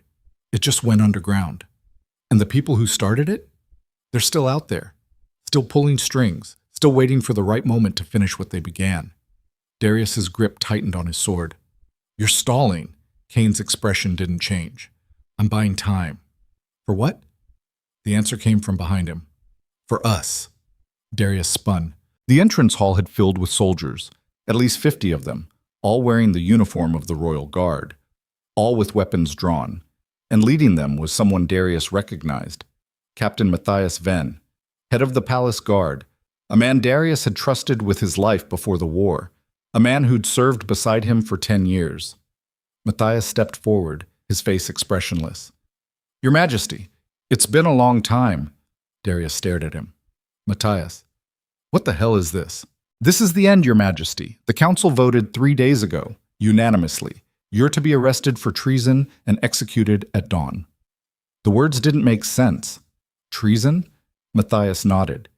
It just went underground. And the people who started it? They're still out there, still pulling strings, still waiting for the right moment to finish what they began." Darius's grip tightened on his sword. "You're stalling." Kane's expression didn't change. "I'm buying time." "For what?" The answer came from behind him. "For us." Darius spun. The entrance hall had filled with soldiers, at least 50 of them, all wearing the uniform of the Royal Guard, all with weapons drawn. And leading them was someone Darius recognized, Captain Matthias Venn, head of the Palace Guard, a man Darius had trusted with his life before the war, a man who'd served beside him for 10 years. Matthias stepped forward, his face expressionless. "Your Majesty, it's been a long time." Darius stared at him. "Matthias, what the hell is this?" "This is the end, Your Majesty. The council voted 3 days ago, unanimously. You're to be arrested for treason and executed at dawn." The words didn't make sense. "Treason?" Matthias nodded.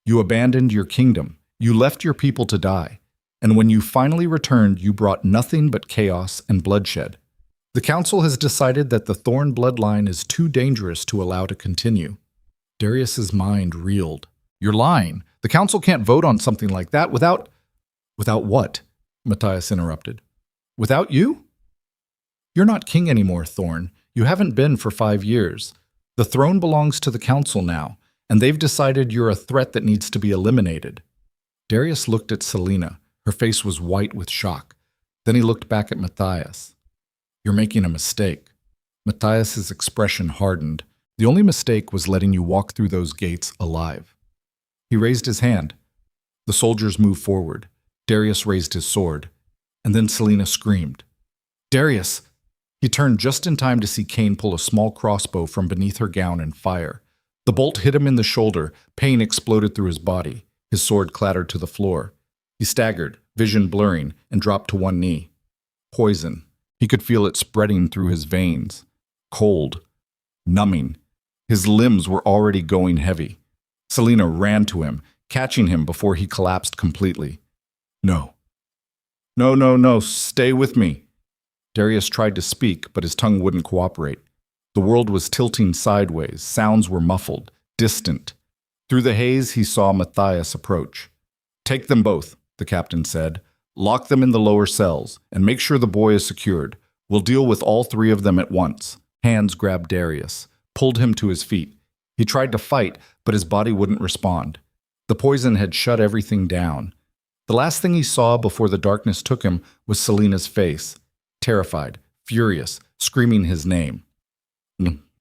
"You abandoned your kingdom. You left your people to die. And when you finally returned, you brought nothing but chaos and bloodshed. The council has decided that the Thorn bloodline is too dangerous to allow to continue." Darius's mind reeled. "You're lying. The council can't vote on something like that without—" "Without what?" Matthias interrupted. "Without you? You're not king anymore, Thorn. You haven't been for 5 years. The throne belongs to the council now, and they've decided you're a threat that needs to be eliminated." Darius looked at Selena. Her face was white with shock. Then he looked back at Matthias. "You're making a mistake." Matthias's expression hardened. "The only mistake was letting you walk through those gates alive." He raised his hand. The soldiers moved forward. Darius raised his sword. And then Selena screamed. "Darius!" He turned just in time to see Kane pull a small crossbow from beneath her gown and fire. The bolt hit him in the shoulder. Pain exploded through his body. His sword clattered to the floor. He staggered, vision blurring, and dropped to one knee. Poison. He could feel it spreading through his veins. Cold. Numbing. His limbs were already going heavy. Selena ran to him, catching him before he collapsed completely. "No. No, no, no, stay with me." Darius tried to speak, but his tongue wouldn't cooperate. The world was tilting sideways, sounds were muffled, distant. Through the haze, he saw Matthias approach. "Take them both," the captain said. "Lock them in the lower cells, and make sure the boy is secured. We'll deal with all 3 of them at once." Hands grabbed Darius, pulled him to his feet. He tried to fight, but his body wouldn't respond. The poison had shut everything down. The last thing he saw before the darkness took him was Selena's face, terrified, furious, screaming his name.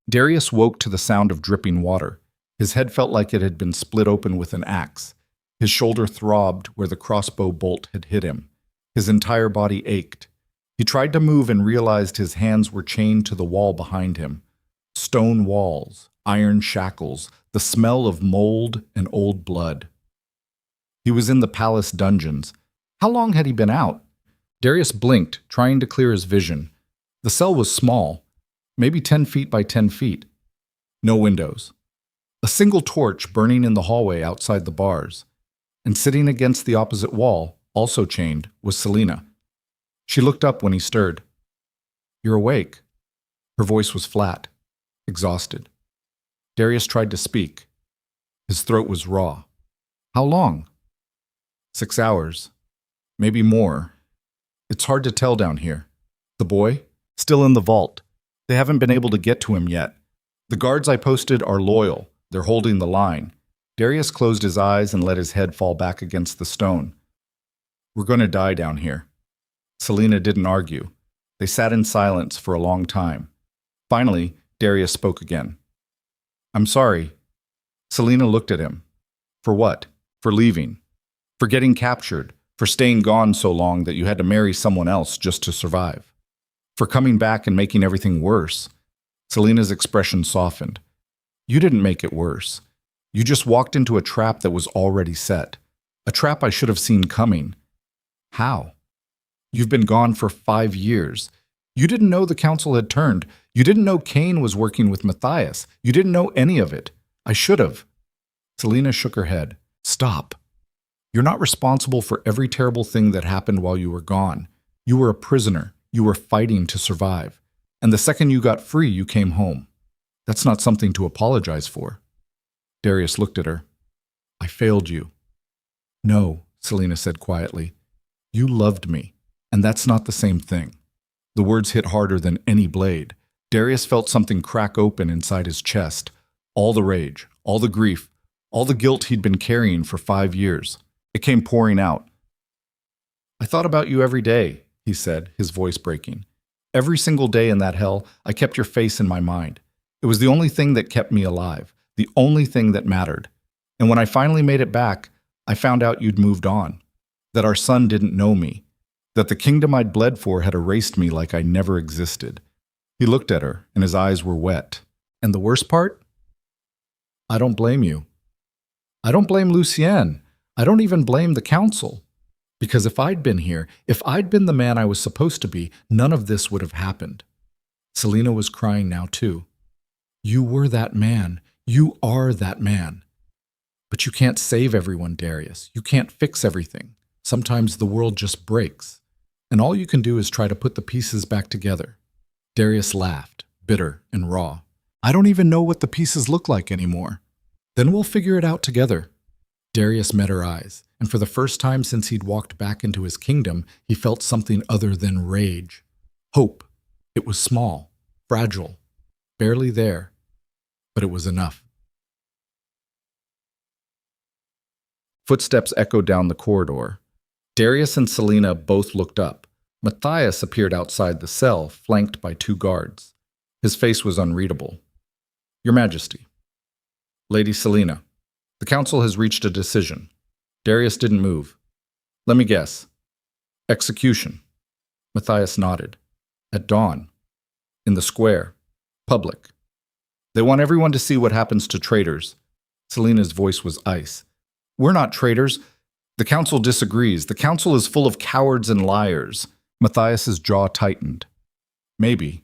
Darius woke to the sound of dripping water. His head felt like it had been split open with an axe. His shoulder throbbed where the crossbow bolt had hit him. His entire body ached. He tried to move and realized his hands were chained to the wall behind him. Stone walls, iron shackles, the smell of mold and old blood. He was in the palace dungeons. How long had he been out? Darius blinked, trying to clear his vision. The cell was small, maybe 10 feet by 10 feet. No windows. A single torch burning in the hallway outside the bars. And sitting against the opposite wall, also chained, was Selena. She looked up when he stirred. "You're awake." Her voice was flat, exhausted. Darius tried to speak. His throat was raw. "How long?" 6 hours. Maybe more. It's hard to tell down here. The boy? Still in the vault. They haven't been able to get to him yet. The guards I posted are loyal. They're holding the line. Darius closed his eyes and let his head fall back against the stone. "We're going to die down here." Selena didn't argue. They sat in silence for a long time. Finally, Darius spoke again. "I'm sorry." Selena looked at him. "For what? For leaving? For getting captured? For staying gone so long that you had to marry someone else just to survive? For coming back and making everything worse?" Selena's expression softened. "You didn't make it worse. You just walked into a trap that was already set. A trap I should have seen coming." "How?" "You've been gone for 5 years. You didn't know the council had turned. You didn't know Cain was working with Matthias. You didn't know any of it. I should have." Selena shook her head. "Stop. You're not responsible for every terrible thing that happened while you were gone. You were a prisoner. You were fighting to survive. And the second you got free, you came home. That's not something to apologize for." Darius looked at her. "I failed you." "No," Selena said quietly. "You loved me, and that's not the same thing." The words hit harder than any blade. Darius felt something crack open inside his chest. All the rage, all the grief, all the guilt he'd been carrying for 5 years. It came pouring out. "I thought about you every day," he said, his voice breaking. "Every single day in that hell, I kept your face in my mind. It was the only thing that kept me alive, the only thing that mattered. And when I finally made it back, I found out you'd moved on, that our son didn't know me, that the kingdom I'd bled for had erased me like I never existed." He looked at her, and his eyes were wet. "And the worst part? I don't blame you. I don't blame Lucienne. I don't even blame the council. Because if I'd been here, if I'd been the man I was supposed to be, none of this would have happened." Selena was crying now too. "You were that man. You are that man. But you can't save everyone, Darius. You can't fix everything. Sometimes the world just breaks. And all you can do is try to put the pieces back together." Darius laughed, bitter and raw. "I don't even know what the pieces look like anymore. Then we'll figure it out together." Darius met her eyes, and for the first time since he'd walked back into his kingdom, he felt something other than rage. Hope. It was small, fragile, barely there, but it was enough. Footsteps echoed down the corridor. Darius and Selena both looked up. Matthias appeared outside the cell, flanked by 2 guards. His face was unreadable. "Your Majesty." "Lady Selena, the council has reached a decision." Darius didn't move. "Let me guess. Execution." Matthias nodded. "At dawn. In the square. Public. They want everyone to see what happens to traitors." Selena's voice was ice. "We're not traitors. The council disagrees. The council is full of cowards and liars." Matthias's jaw tightened. "Maybe.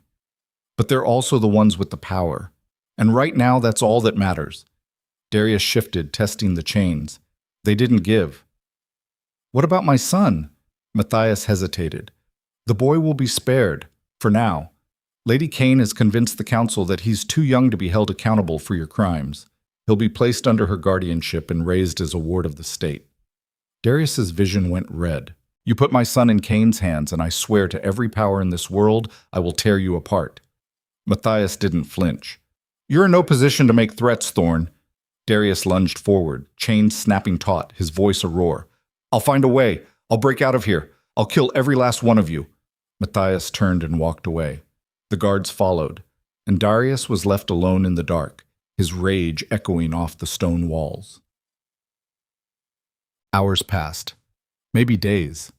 But they're also the ones with the power. And right now, that's all that matters." Darius shifted, testing the chains. They didn't give. "What about my son?" Matthias hesitated. "The boy will be spared, for now. Lady Cain has convinced the council that he's too young to be held accountable for your crimes. He'll be placed under her guardianship and raised as a ward of the state." Darius's vision went red. "You put my son in Cain's hands, and I swear to every power in this world, I will tear you apart." Matthias didn't flinch. "You're in no position to make threats, Thorn. Darius lunged forward, chains snapping taut, his voice a roar. "I'll find a way. I'll break out of here. I'll kill every last one of you." Matthias turned and walked away. The guards followed, and Darius was left alone in the dark, his rage echoing off the stone walls. Hours passed, maybe days.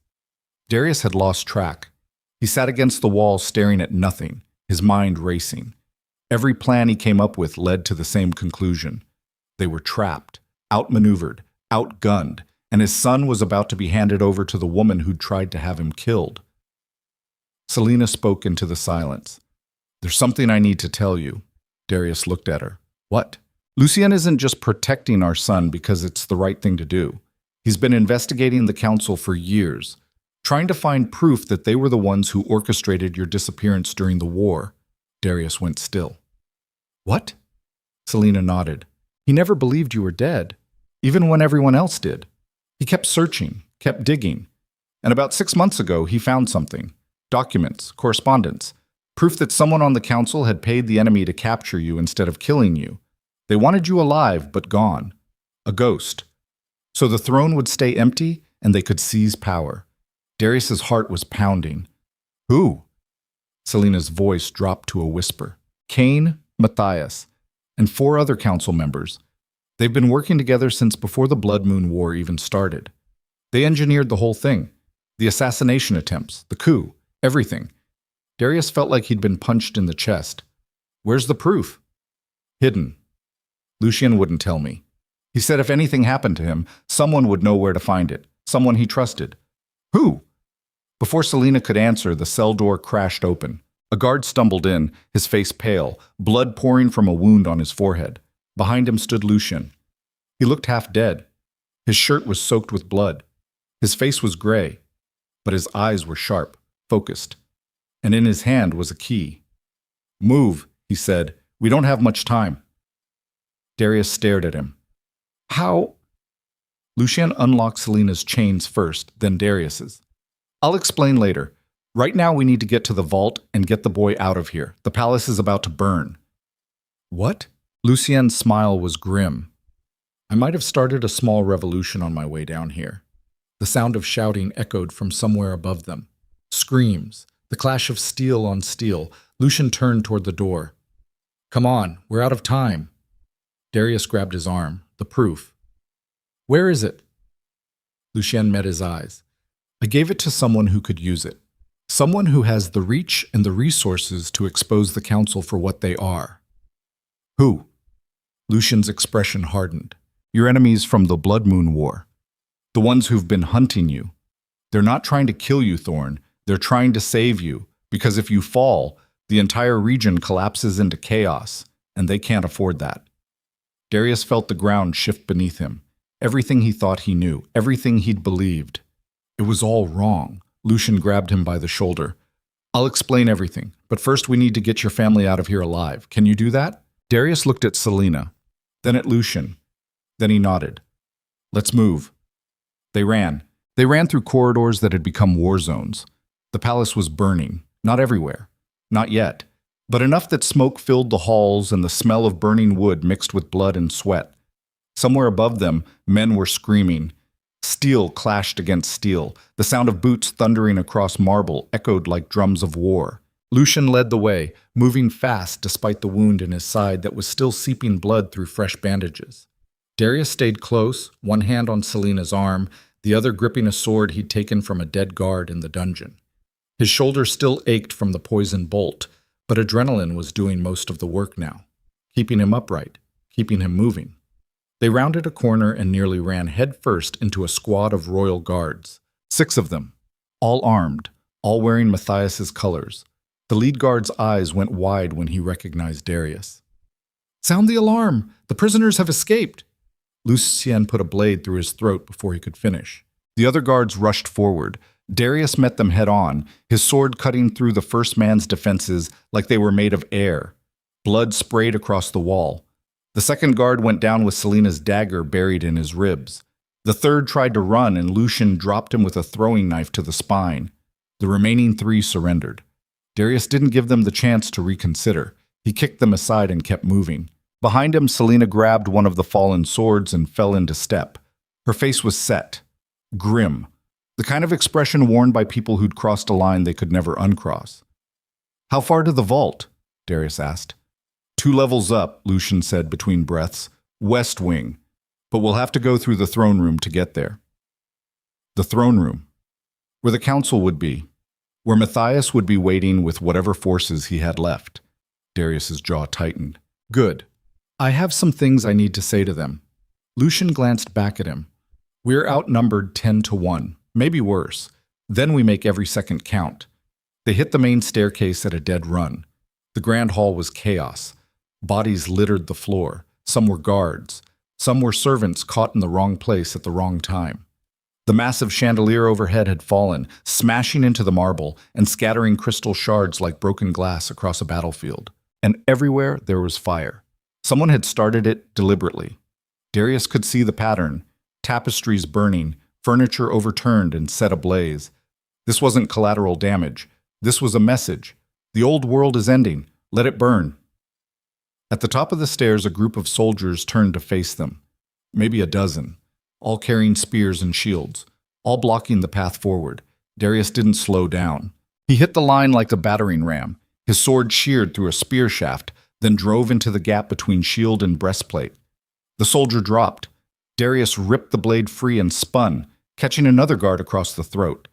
Darius had lost track. He sat against the wall staring at nothing, his mind racing. Every plan he came up with led to the same conclusion. They were trapped, outmaneuvered, outgunned, and his son was about to be handed over to the woman who'd tried to have him killed. Selena spoke into the silence. "There's something I need to tell you." Darius looked at her. "What?" "Lucien isn't just protecting our son because it's the right thing to do. He's been investigating the council for years, trying to find proof that they were the ones who orchestrated your disappearance during the war." Darius went still. "What?" Selena nodded. "He never believed you were dead, even when everyone else did. He kept searching, kept digging. And about 6 months ago, he found something. Documents, correspondence, proof that someone on the council had paid the enemy to capture you instead of killing you. They wanted you alive, but gone. A ghost. So the throne would stay empty and they could seize power." Darius's heart was pounding. "Who?" Selena's voice dropped to a whisper. "Cain, Matthias, and 4 other council members. They've been working together since before the Blood Moon War even started. They engineered the whole thing. The assassination attempts, the coup, everything." Darius felt like he'd been punched in the chest. "Where's the proof?" "Hidden. Lucien wouldn't tell me. He said if anything happened to him, someone would know where to find it, someone he trusted." "Who?" Before Selena could answer, the cell door crashed open. A guard stumbled in, his face pale, blood pouring from a wound on his forehead. Behind him stood Lucien. He looked half dead. His shirt was soaked with blood. His face was gray, but his eyes were sharp, focused. And in his hand was a key. "Move," he said. "We don't have much time." Darius stared at him. "How?" Lucien unlocked Selena's chains first, then Darius's. "I'll explain later. Right now we need to get to the vault and get the boy out of here. The palace is about to burn." "What?" Lucien's smile was grim. "I might have started a small revolution on my way down here." The sound of shouting echoed from somewhere above them. Screams, the clash of steel on steel. Lucien turned toward the door. "Come on, we're out of time." Darius grabbed his arm. "The proof." "Where is it?" Lucien met his eyes. "I gave it to someone who could use it. Someone who has the reach and the resources to expose the council for what they are." "Who?" Lucien's expression hardened. "Your enemies from the Blood Moon War. The ones who've been hunting you. They're not trying to kill you, Thorn. They're trying to save you, because if you fall, the entire region collapses into chaos, and they can't afford that." Darius felt the ground shift beneath him. Everything he thought he knew, everything he'd believed. It was all wrong. Lucien grabbed him by the shoulder. "I'll explain everything, but first we need to get your family out of here alive. Can you do that?" Darius looked at Selena, then at Lucien. Then he nodded. "Let's move." They ran. They ran through corridors that had become war zones. The palace was burning, not everywhere, not yet, but enough that smoke filled the halls and the smell of burning wood mixed with blood and sweat. Somewhere above them, men were screaming. Steel clashed against steel. The sound of boots thundering across marble echoed like drums of war. Lucien led the way, moving fast despite the wound in his side that was still seeping blood through fresh bandages. Darius stayed close, one hand on Selena's arm, the other gripping a sword he'd taken from a dead guard in the dungeon. His shoulder still ached from the poison bolt, but adrenaline was doing most of the work now, keeping him upright, keeping him moving. They rounded a corner and nearly ran headfirst into a squad of royal guards. 6 of them, all armed, all wearing Matthias's colors. The lead guard's eyes went wide when he recognized Darius. "Sound the alarm! The prisoners have escaped!" Lucien put a blade through his throat before he could finish. The other guards rushed forward. Darius met them head-on, his sword cutting through the first man's defenses like they were made of air. Blood sprayed across the wall. The second guard went down with Selena's dagger buried in his ribs. The third tried to run, and Lucien dropped him with a throwing knife to the spine. The remaining 3 surrendered. Darius didn't give them the chance to reconsider. He kicked them aside and kept moving. Behind him, Selena grabbed one of the fallen swords and fell into step. Her face was set, grim, the kind of expression worn by people who'd crossed a line they could never uncross. "How far to the vault?" Darius asked. "2 levels up," Lucian said between breaths. "West wing. But we'll have to go through the throne room to get there." The throne room. Where the council would be. Where Matthias would be waiting with whatever forces he had left. Darius's jaw tightened. "Good. I have some things I need to say to them." Lucian glanced back at him. "We're outnumbered 10-1, maybe worse. Then we make every second count." They hit the main staircase at a dead run. The grand hall was chaos. Bodies littered the floor. Some were guards. Some were servants caught in the wrong place at the wrong time. The massive chandelier overhead had fallen, smashing into the marble and scattering crystal shards like broken glass across a battlefield. And everywhere there was fire. Someone had started it deliberately. Darius could see the pattern: tapestries burning, furniture overturned and set ablaze. This wasn't collateral damage. This was a message. The old world is ending. Let it burn. At the top of the stairs, a group of soldiers turned to face them. Maybe a dozen, all carrying spears and shields, all blocking the path forward. Darius didn't slow down. He hit the line like a battering ram. His sword sheared through a spear shaft, then drove into the gap between shield and breastplate. The soldier dropped. Darius ripped the blade free and spun, catching another guard across the throat.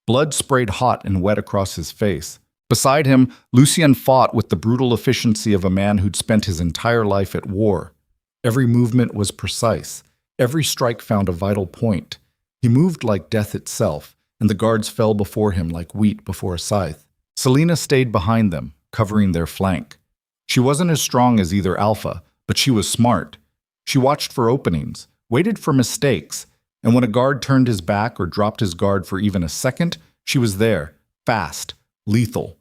Blood sprayed hot and wet across his face. Beside him, Lucien fought with the brutal efficiency of a man who'd spent his entire life at war. Every movement was precise. Every strike found a vital point. He moved like death itself, and the guards fell before him like wheat before a scythe. Selena stayed behind them, covering their flank. She wasn't as strong as either Alpha, but she was smart. She watched for openings, waited for mistakes, and when a guard turned his back or dropped his guard for even a second, she was there, fast, lethal.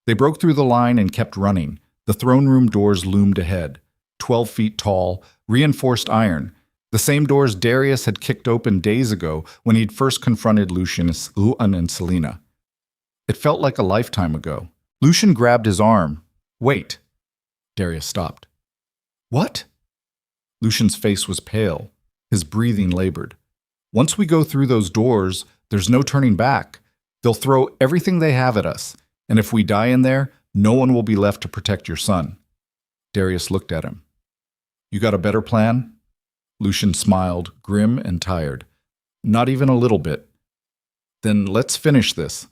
They broke through the line and kept running. The throne room doors loomed ahead, 12 feet tall, reinforced iron, the same doors Darius had kicked open days ago when he'd first confronted Lucian and Selena. It felt like a lifetime ago. Lucian grabbed his arm. "Wait." Darius stopped. "What?" Lucian's face was pale. His breathing labored. "Once we go through those doors, there's no turning back. They'll throw everything they have at us, and if we die in there, no one will be left to protect your son." Darius looked at him. "You got a better plan?" Lucian smiled, grim and tired. "Not even a little bit." "Then let's finish this."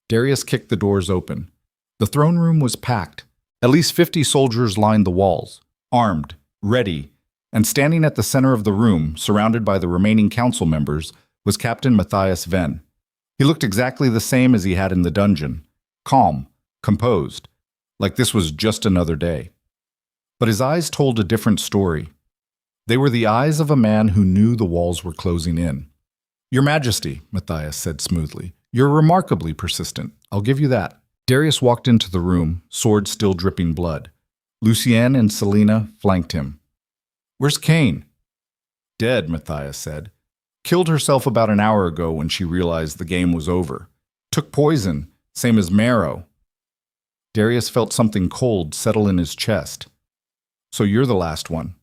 Darius kicked the doors open. The throne room was packed. At least 50 soldiers lined the walls, armed, ready, and standing at the center of the room, surrounded by the remaining council members, was Captain Matthias Venn. He looked exactly the same as he had in the dungeon, calm, composed, like this was just another day. But his eyes told a different story. They were the eyes of a man who knew the walls were closing in. "Your Majesty," Matthias said smoothly, "you're remarkably persistent. I'll give you that." Darius walked into the room, sword still dripping blood. Lucien and Selena flanked him. "Where's Kane?" "Dead," Matthias said. "Killed herself about an hour ago when she realized the game was over. Took poison, same as Marrow." Darius felt something cold settle in his chest. "So you're the last one."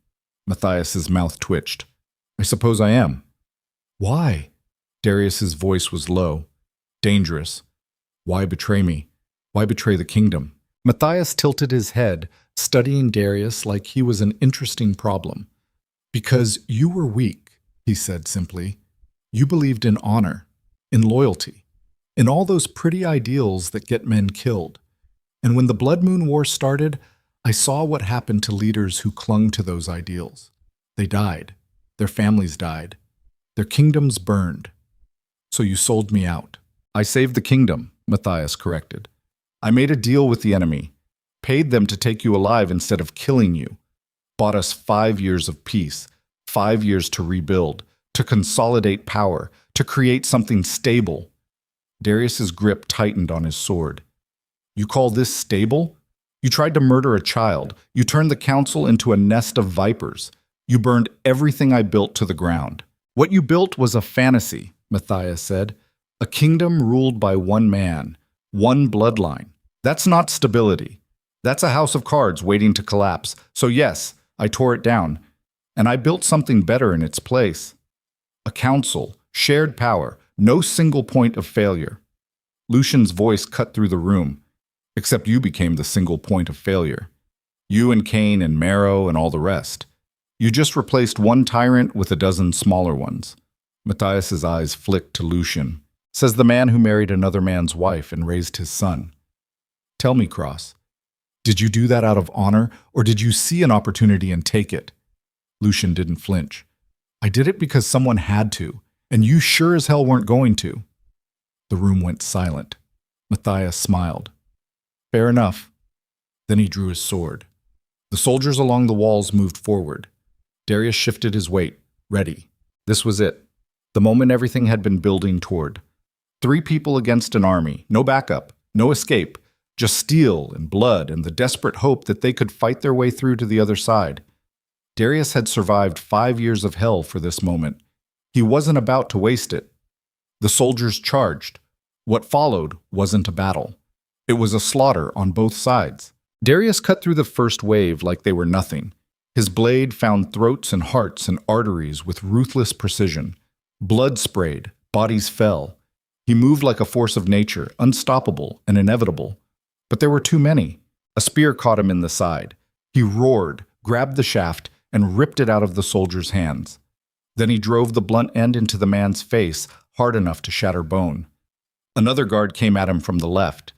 Matthias's mouth twitched. "I suppose I am." "Why?" Darius's voice was low. "Dangerous. Why betray me? Why betray the kingdom?" Matthias tilted his head, studying Darius like he was an interesting problem. "Because you were weak," he said simply. "You believed in honor, in loyalty, in all those pretty ideals that get men killed. And when the Blood Moon War started, I saw what happened to leaders who clung to those ideals. They died. Their families died. Their kingdoms burned. So you sold me out." "I saved the kingdom," Matthias corrected. "I made a deal with the enemy, paid them to take you alive instead of killing you, bought us 5 years of peace, 5 years to rebuild, to consolidate power, to create something stable." Darius's grip tightened on his sword. "You call this stable? You tried to murder a child. You turned the council into a nest of vipers. You burned everything I built to the ground." "What you built was a fantasy," Matthias said. "A kingdom ruled by one man, one bloodline. That's not stability. That's a house of cards waiting to collapse. So yes, I tore it down, and I built something better in its place. A council, shared power, no single point of failure. Lucian's voice cut through the room. Except you became the single point of failure. You and Cain and Marrow and all the rest. You just replaced one tyrant with a dozen smaller ones. Matthias's eyes flicked to Lucian. Says the man who married another man's wife and raised his son. Tell me, Cross, did you do that out of honor, or did you see an opportunity and take it? Lucian didn't flinch. I did it because someone had to, and you sure as hell weren't going to. The room went silent. Matthias smiled. Fair enough. Then he drew his sword. The soldiers along the walls moved forward. Darius shifted his weight, ready. This was it. The moment everything had been building toward. 3 people against an army, no backup, no escape, just steel and blood and the desperate hope that they could fight their way through to the other side. Darius had survived 5 years of hell for this moment. He wasn't about to waste it. The soldiers charged. What followed wasn't a battle. It was a slaughter on both sides. Darius cut through the first wave like they were nothing. His blade found throats and hearts and arteries with ruthless precision. Blood sprayed, bodies fell. He moved like a force of nature, unstoppable and inevitable. But there were too many. A spear caught him in the side. He roared, grabbed the shaft, and ripped it out of the soldier's hands. Then he drove the blunt end into the man's face, hard enough to shatter bone. Another guard came at him from the left.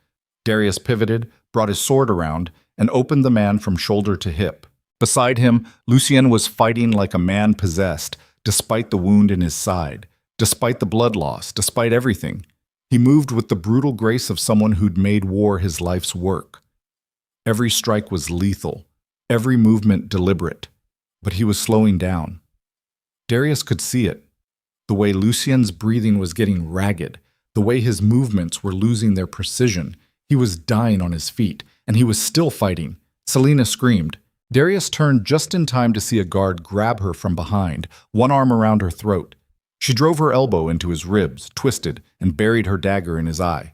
Darius pivoted, brought his sword around, and opened the man from shoulder to hip. Beside him, Lucien was fighting like a man possessed, despite the wound in his side, despite the blood loss, despite everything. He moved with the brutal grace of someone who'd made war his life's work. Every strike was lethal, every movement deliberate, but he was slowing down. Darius could see it. The way Lucien's breathing was getting ragged, the way his movements were losing their precision. He was dying on his feet, and he was still fighting. Selena screamed. Darius turned just in time to see a guard grab her from behind, one arm around her throat. She drove her elbow into his ribs, twisted, and buried her dagger in his eye.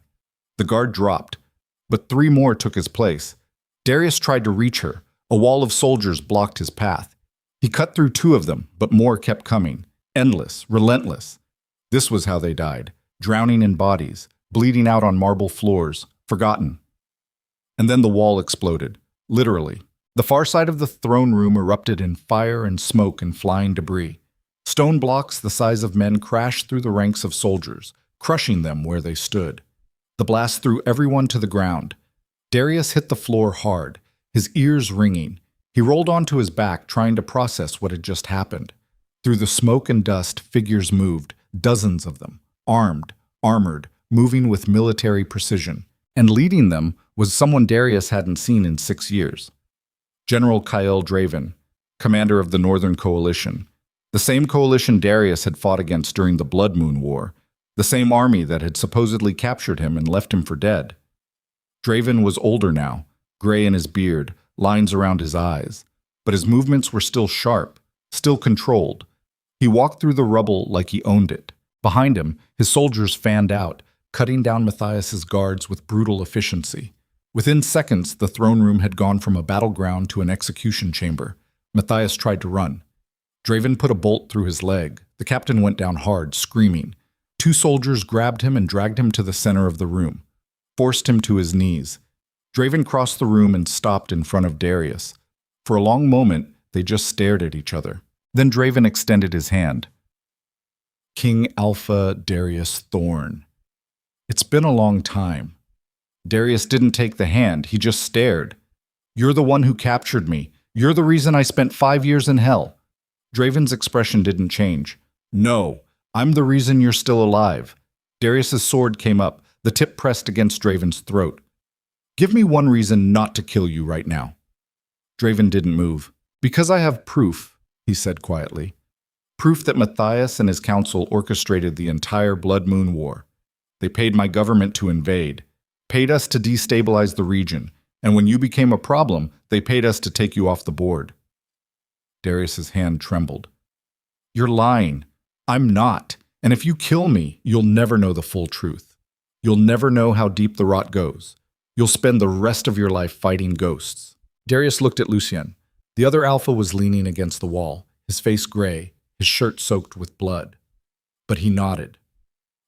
The guard dropped, but 3 more took his place. Darius tried to reach her. A wall of soldiers blocked his path. He cut through 2 of them, but more kept coming. Endless, relentless. This was how they died, drowning in bodies, bleeding out on marble floors, forgotten. And then the wall exploded, literally. The far side of the throne room erupted in fire and smoke and flying debris. Stone blocks the size of men crashed through the ranks of soldiers, crushing them where they stood. The blast threw everyone to the ground. Darius hit the floor hard, his ears ringing. He rolled onto his back, trying to process what had just happened. Through the smoke and dust, figures moved, dozens of them, armed, armored, moving with military precision. And leading them was someone Darius hadn't seen in 6 years. General Kyle Draven, commander of the Northern Coalition. The same coalition Darius had fought against during the Blood Moon War, the same army that had supposedly captured him and left him for dead. Draven was older now, gray in his beard, lines around his eyes, but his movements were still sharp, still controlled. He walked through the rubble like he owned it. Behind him, his soldiers fanned out, cutting down Matthias's guards with brutal efficiency. Within seconds, the throne room had gone from a battleground to an execution chamber. Matthias tried to run. Draven put a bolt through his leg. The captain went down hard, screaming. 2 soldiers grabbed him and dragged him to the center of the room, forced him to his knees. Draven crossed the room and stopped in front of Darius. For a long moment, they just stared at each other. Then Draven extended his hand. King Alpha Darius Thorn. It's been a long time. Darius didn't take the hand, he just stared. You're the one who captured me. You're the reason I spent 5 years in hell. Draven's expression didn't change. No, I'm the reason you're still alive. Darius's sword came up, the tip pressed against Draven's throat. Give me one reason not to kill you right now. Draven didn't move. Because I have proof, he said quietly. Proof that Matthias and his council orchestrated the entire Blood Moon War. They paid my government to invade, paid us to destabilize the region, and when you became a problem, they paid us to take you off the board. Darius's hand trembled. You're lying. I'm not. And if you kill me, you'll never know the full truth. You'll never know how deep the rot goes. You'll spend the rest of your life fighting ghosts. Darius looked at Lucien. The other alpha was leaning against the wall, his face gray, his shirt soaked with blood. But he nodded.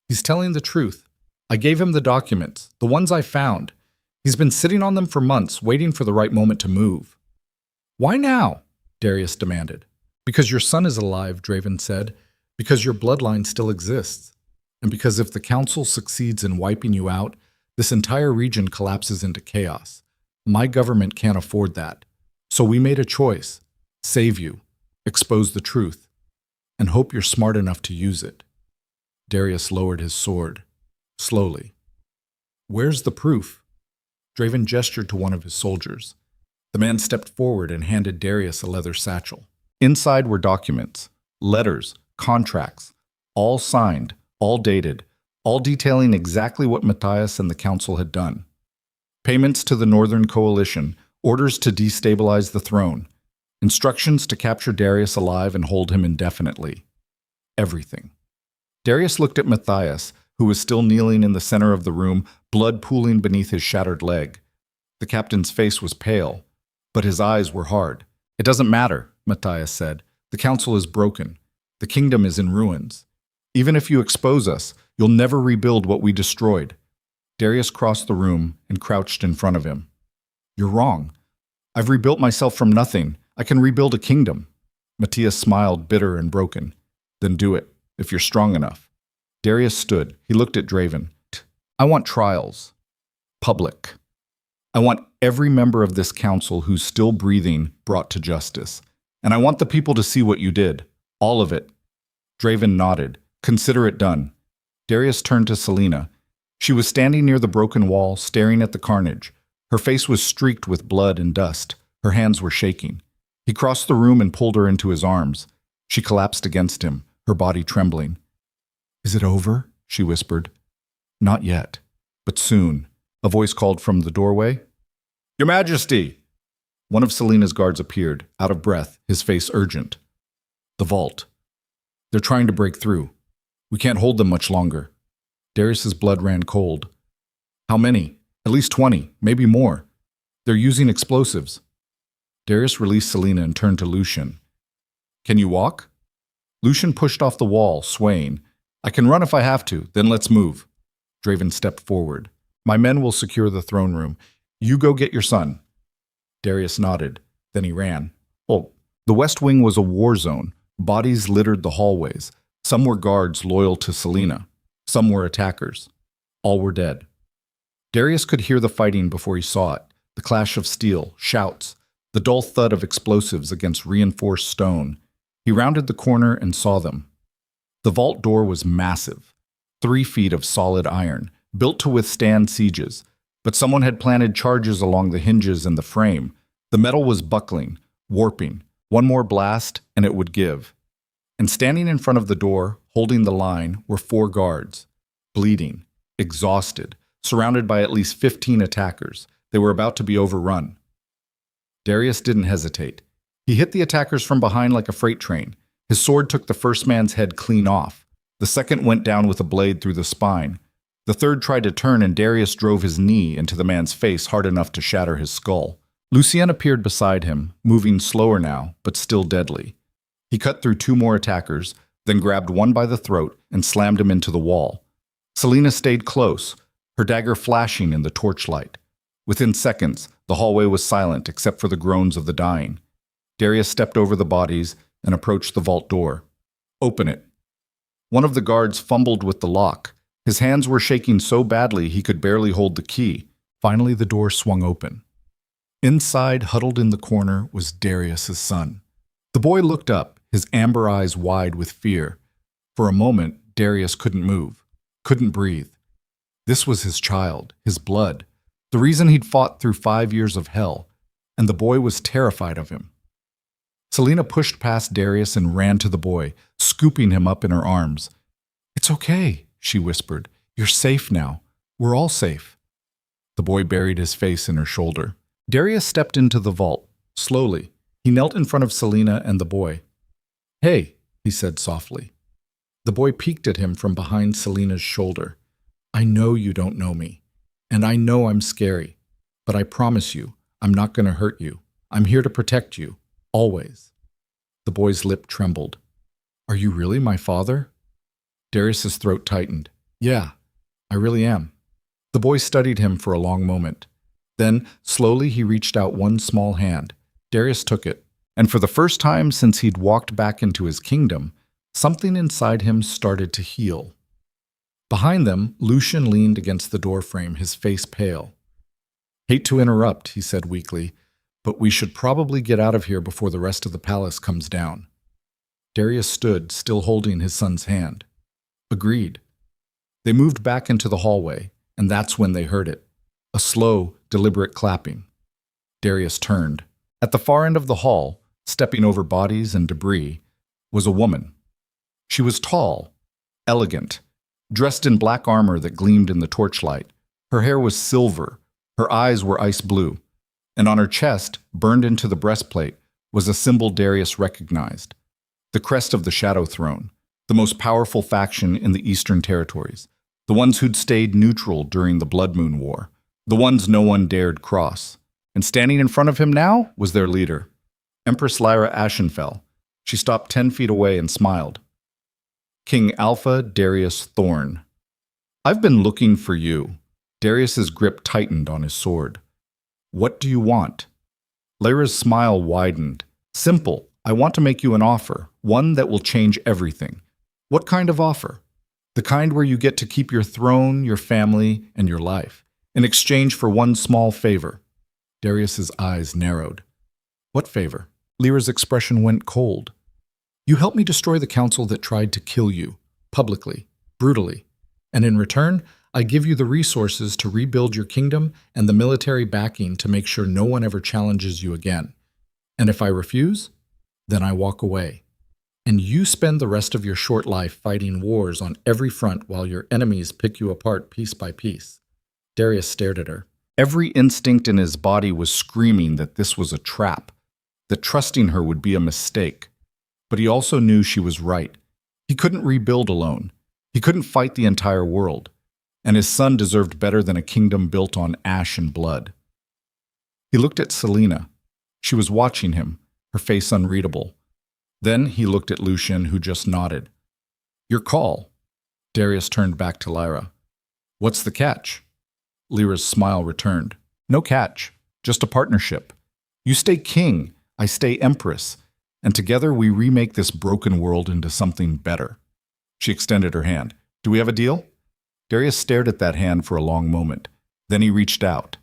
He's telling the truth. I gave him the documents, the ones I found. He's been sitting on them for months, waiting for the right moment to move. Why now? Darius demanded. Because your son is alive, Draven said. Because your bloodline still exists. And because if the council succeeds in wiping you out, this entire region collapses into chaos. My government can't afford that. So we made a choice. Save you, expose the truth, and hope you're smart enough to use it. Darius lowered his sword, slowly. Where's the proof? Draven gestured to one of his soldiers. The man stepped forward and handed Darius a leather satchel. Inside were documents, letters, contracts, all signed, all dated, all detailing exactly what Matthias and the council had done. Payments to the Northern Coalition, orders to destabilize the throne, instructions to capture Darius alive and hold him indefinitely. Everything. Darius looked at Matthias, who was still kneeling in the center of the room, blood pooling beneath his shattered leg. The captain's face was pale, but his eyes were hard. It doesn't matter, Matthias said. The council is broken. The kingdom is in ruins. Even if you expose us, you'll never rebuild what we destroyed. Darius crossed the room and crouched in front of him. You're wrong. I've rebuilt myself from nothing. I can rebuild a kingdom. Matthias smiled, bitter and broken. Then do it, if you're strong enough. Darius stood. He looked at Draven. I want trials. Public. I want every member of this council who's still breathing brought to justice. And I want the people to see what you did. All of it. Draven nodded. Consider it done. Darius turned to Selena. She was standing near the broken wall, staring at the carnage. Her face was streaked with blood and dust. Her hands were shaking. He crossed the room and pulled her into his arms. She collapsed against him, her body trembling. Is it over? She whispered. Not yet, but soon. A voice called from the doorway. Your Majesty! One of Selena's guards appeared, out of breath, his face urgent. The vault. They're trying to break through. We can't hold them much longer. Darius's blood ran cold. How many? At least 20, maybe more. They're using explosives. Darius released Selena and turned to Lucian. Can you walk? Lucian pushed off the wall, swaying. I can run if I have to, then let's move. Draven stepped forward. My men will secure the throne room. You go get your son. Darius nodded. Then he ran. Oh, the West Wing was a war zone. Bodies littered the hallways. Some were guards loyal to Selena. Some were attackers. All were dead. Darius could hear the fighting before he saw it. The clash of steel, shouts, the dull thud of explosives against reinforced stone. He rounded the corner and saw them. The vault door was massive, 3 feet of solid iron, built to withstand sieges. But someone had planted charges along the hinges and the frame. The metal was buckling, warping. One more blast, and it would give. And standing in front of the door, holding the line, were 4 guards, bleeding, exhausted, surrounded by at least 15 attackers. They were about to be overrun. Darius didn't hesitate. He hit the attackers from behind like a freight train. His sword took the first man's head clean off. The second went down with a blade through the spine. The third tried to turn, and Darius drove his knee into the man's face hard enough to shatter his skull. Lucien appeared beside him, moving slower now, but still deadly. He cut through 2 more attackers, then grabbed one by the throat and slammed him into the wall. Selena stayed close, her dagger flashing in the torchlight. Within seconds, the hallway was silent except for the groans of the dying. Darius stepped over the bodies and approached the vault door. Open it. One of the guards fumbled with the lock. His hands were shaking so badly he could barely hold the key. Finally, the door swung open. Inside, huddled in the corner, was Darius's son. The boy looked up, his amber eyes wide with fear. For a moment, Darius couldn't move, couldn't breathe. This was his child, his blood, the reason he'd fought through 5 years of hell, and the boy was terrified of him. Selena pushed past Darius and ran to the boy, scooping him up in her arms. It's okay, she whispered. You're safe now. We're all safe. The boy buried his face in her shoulder. Darius stepped into the vault, slowly. He knelt in front of Selena and the boy. Hey, he said softly. The boy peeked at him from behind Selena's shoulder. I know you don't know me, and I know I'm scary, but I promise you, I'm not going to hurt you. I'm here to protect you. Always. The boy's lip trembled. Are you really my father? Darius's throat tightened. Yeah, I really am. The boy studied him for a long moment. Then, slowly, he reached out one small hand. Darius took it, and for the first time since he'd walked back into his kingdom, something inside him started to heal. Behind them, Lucian leaned against the doorframe, his face pale. Hate to interrupt, he said weakly, but we should probably get out of here before the rest of the palace comes down. Darius stood, still holding his son's hand. Agreed. They moved back into the hallway, and that's when they heard it. A slow, deliberate clapping. Darius turned. At the far end of the hall, stepping over bodies and debris, was a woman. She was tall, elegant, dressed in black armor that gleamed in the torchlight. Her hair was silver, her eyes were ice blue, and on her chest, burned into the breastplate, was a symbol Darius recognized. The crest of the Shadow Throne, the most powerful faction in the Eastern Territories, the ones who'd stayed neutral during the Blood Moon War, the ones no one dared cross. And standing in front of him now was their leader, Empress Lyra Ashenfell. She stopped 10 feet away and smiled. King Alpha Darius Thorn. I've been looking for you. Darius's grip tightened on his sword. What do you want? Lyra's smile widened. Simple. I want to make you an offer, one that will change everything. What kind of offer? The kind where you get to keep your throne, your family, and your life, in exchange for one small favor. Darius's eyes narrowed. What favor? Lyra's expression went cold. You help me destroy the council that tried to kill you, publicly, brutally, and in return, I give you the resources to rebuild your kingdom and the military backing to make sure no one ever challenges you again. And if I refuse, then I walk away. And you spend the rest of your short life fighting wars on every front while your enemies pick you apart piece by piece. Darius stared at her. Every instinct in his body was screaming that this was a trap, that trusting her would be a mistake. But he also knew she was right. He couldn't rebuild alone. He couldn't fight the entire world. And his son deserved better than a kingdom built on ash and blood. He looked at Selena. She was watching him, her face unreadable. Then he looked at Lucian, who just nodded. Your call. Darius turned back to Lyra. What's the catch? Lyra's smile returned. No catch, just a partnership. You stay king, I stay empress, and together we remake this broken world into something better. She extended her hand. Do we have a deal? Darius stared at that hand for a long moment. Then he reached out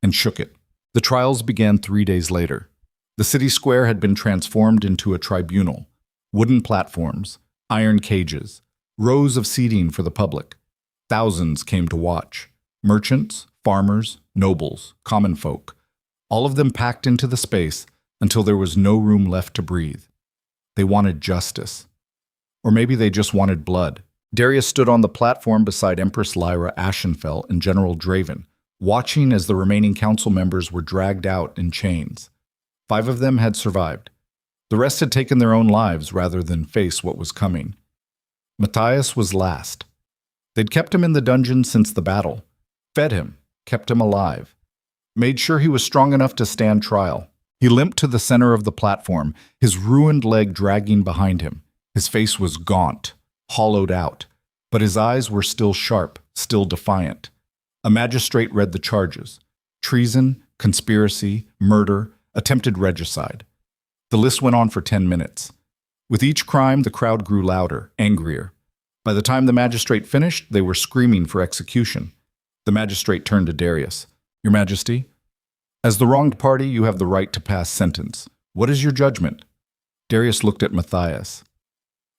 and shook it. The trials began 3 days later. The city square had been transformed into a tribunal. Wooden platforms, iron cages, rows of seating for the public. Thousands came to watch. Merchants, farmers, nobles, common folk, all of them packed into the space until there was no room left to breathe. They wanted justice. Or maybe they just wanted blood. Darius stood on the platform beside Empress Lyra Ashenfell and General Draven, watching as the remaining council members were dragged out in chains. 5 of them had survived. The rest had taken their own lives rather than face what was coming. Matthias was last. They'd kept him in the dungeon since the battle. Fed him, kept him alive, made sure he was strong enough to stand trial. He limped to the center of the platform, his ruined leg dragging behind him. His face was gaunt, hollowed out, but his eyes were still sharp, still defiant. A magistrate read the charges: treason, conspiracy, murder, attempted regicide. The list went on for 10 minutes. With each crime, the crowd grew louder, angrier. By the time the magistrate finished, they were screaming for execution. The magistrate turned to Darius. Your Majesty, as the wronged party, you have the right to pass sentence. What is your judgment? Darius looked at Matthias.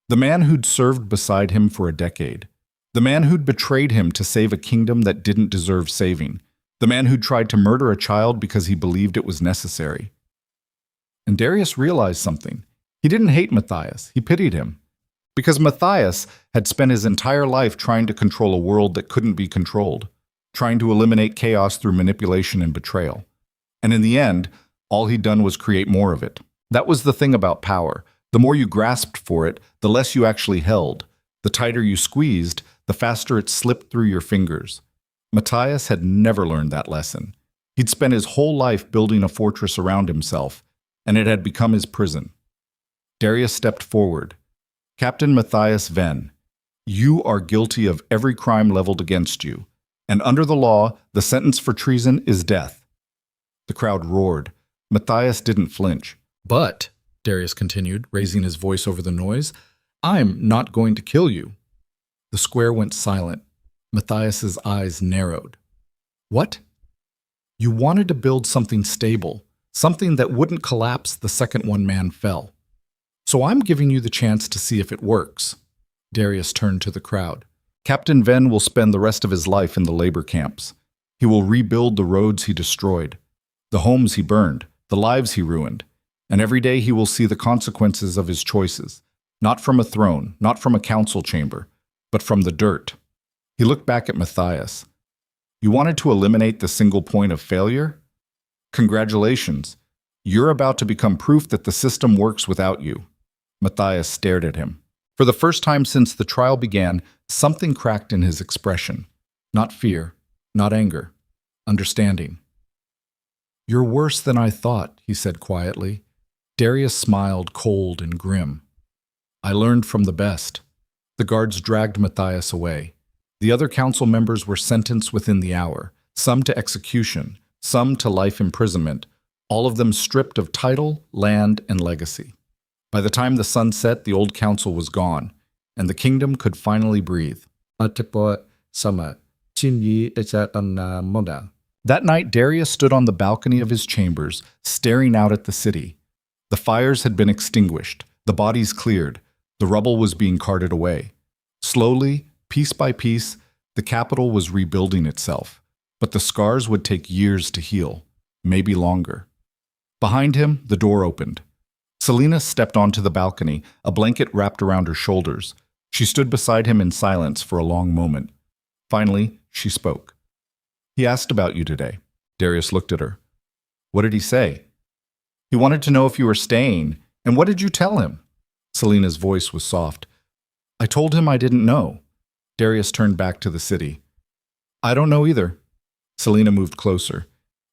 The man who'd served beside him for a decade. The man who'd betrayed him to save a kingdom that didn't deserve saving. The man who'd tried to murder a child because he believed it was necessary. And Darius realized something. He didn't hate Matthias. He pitied him. Because Matthias had spent his entire life trying to control a world that couldn't be controlled, trying to eliminate chaos through manipulation and betrayal. And in the end, all he'd done was create more of it. That was the thing about power. The more you grasped for it, the less you actually held. The tighter you squeezed, the faster it slipped through your fingers. Matthias had never learned that lesson. He'd spent his whole life building a fortress around himself, and it had become his prison. Darius stepped forward. Captain Matthias Venn, you are guilty of every crime leveled against you, and under the law, the sentence for treason is death. The crowd roared. Matthias didn't flinch. But, Darius continued, raising his voice over the noise, I'm not going to kill you. The square went silent. Matthias's eyes narrowed. What? You wanted to build something stable, something that wouldn't collapse the second one man fell. So I'm giving you the chance to see if it works. Darius turned to the crowd. Captain Venn will spend the rest of his life in the labor camps. He will rebuild the roads he destroyed, the homes he burned, the lives he ruined, and every day he will see the consequences of his choices, not from a throne, not from a council chamber, but from the dirt. He looked back at Matthias. You wanted to eliminate the single point of failure? Congratulations. You're about to become proof that the system works without you. Matthias stared at him. For the first time since the trial began, something cracked in his expression. Not fear, not anger, understanding. You're worse than I thought, he said quietly. Darius smiled, cold and grim. I learned from the best. The guards dragged Matthias away. The other council members were sentenced within the hour, some to execution, some to life imprisonment, all of them stripped of title, land, and legacy. By the time the sun set, the old council was gone, and the kingdom could finally breathe. That night, Darius stood on the balcony of his chambers, staring out at the city. The fires had been extinguished, the bodies cleared, the rubble was being carted away. Slowly, piece by piece, the capital was rebuilding itself, but the scars would take years to heal, maybe longer. Behind him, the door opened. Selena stepped onto the balcony, a blanket wrapped around her shoulders. She stood beside him in silence for a long moment. Finally, she spoke. He asked about you today. Darius looked at her. What did he say? He wanted to know if you were staying, and what did you tell him? Selena's voice was soft. I told him I didn't know. Darius turned back to the city. I don't know either. Selena moved closer.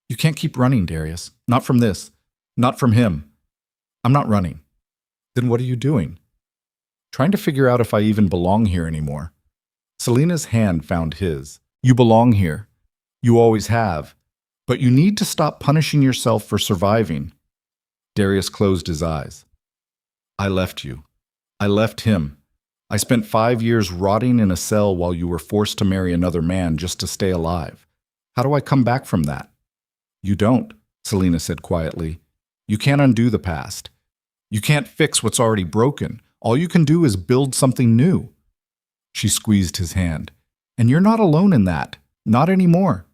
You can't keep running, Darius. Not from this. Not from him. I'm not running. Then what are you doing? Trying to figure out if I even belong here anymore. Selena's hand found his. You belong here. You always have. But you need to stop punishing yourself for surviving. Darius closed his eyes. I left you. I left him. I spent 5 years rotting in a cell while you were forced to marry another man just to stay alive. How do I come back from that? You don't, Selena said quietly. You can't undo the past. You can't fix what's already broken. All you can do is build something new. She squeezed his hand. And you're not alone in that. Not anymore.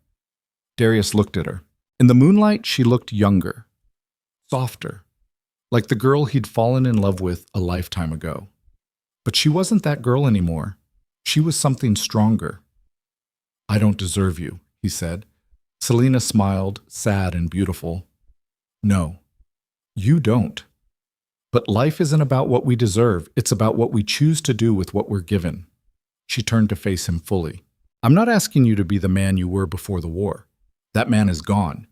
Darius looked at her. In the moonlight, she looked younger, softer, like the girl he'd fallen in love with a lifetime ago. But she wasn't that girl anymore. She was something stronger. I don't deserve you, he said. Selena smiled, sad and beautiful. No, you don't. But life isn't about what we deserve. It's about what we choose to do with what we're given. She turned to face him fully. I'm not asking you to be the man you were before the war. That man is gone.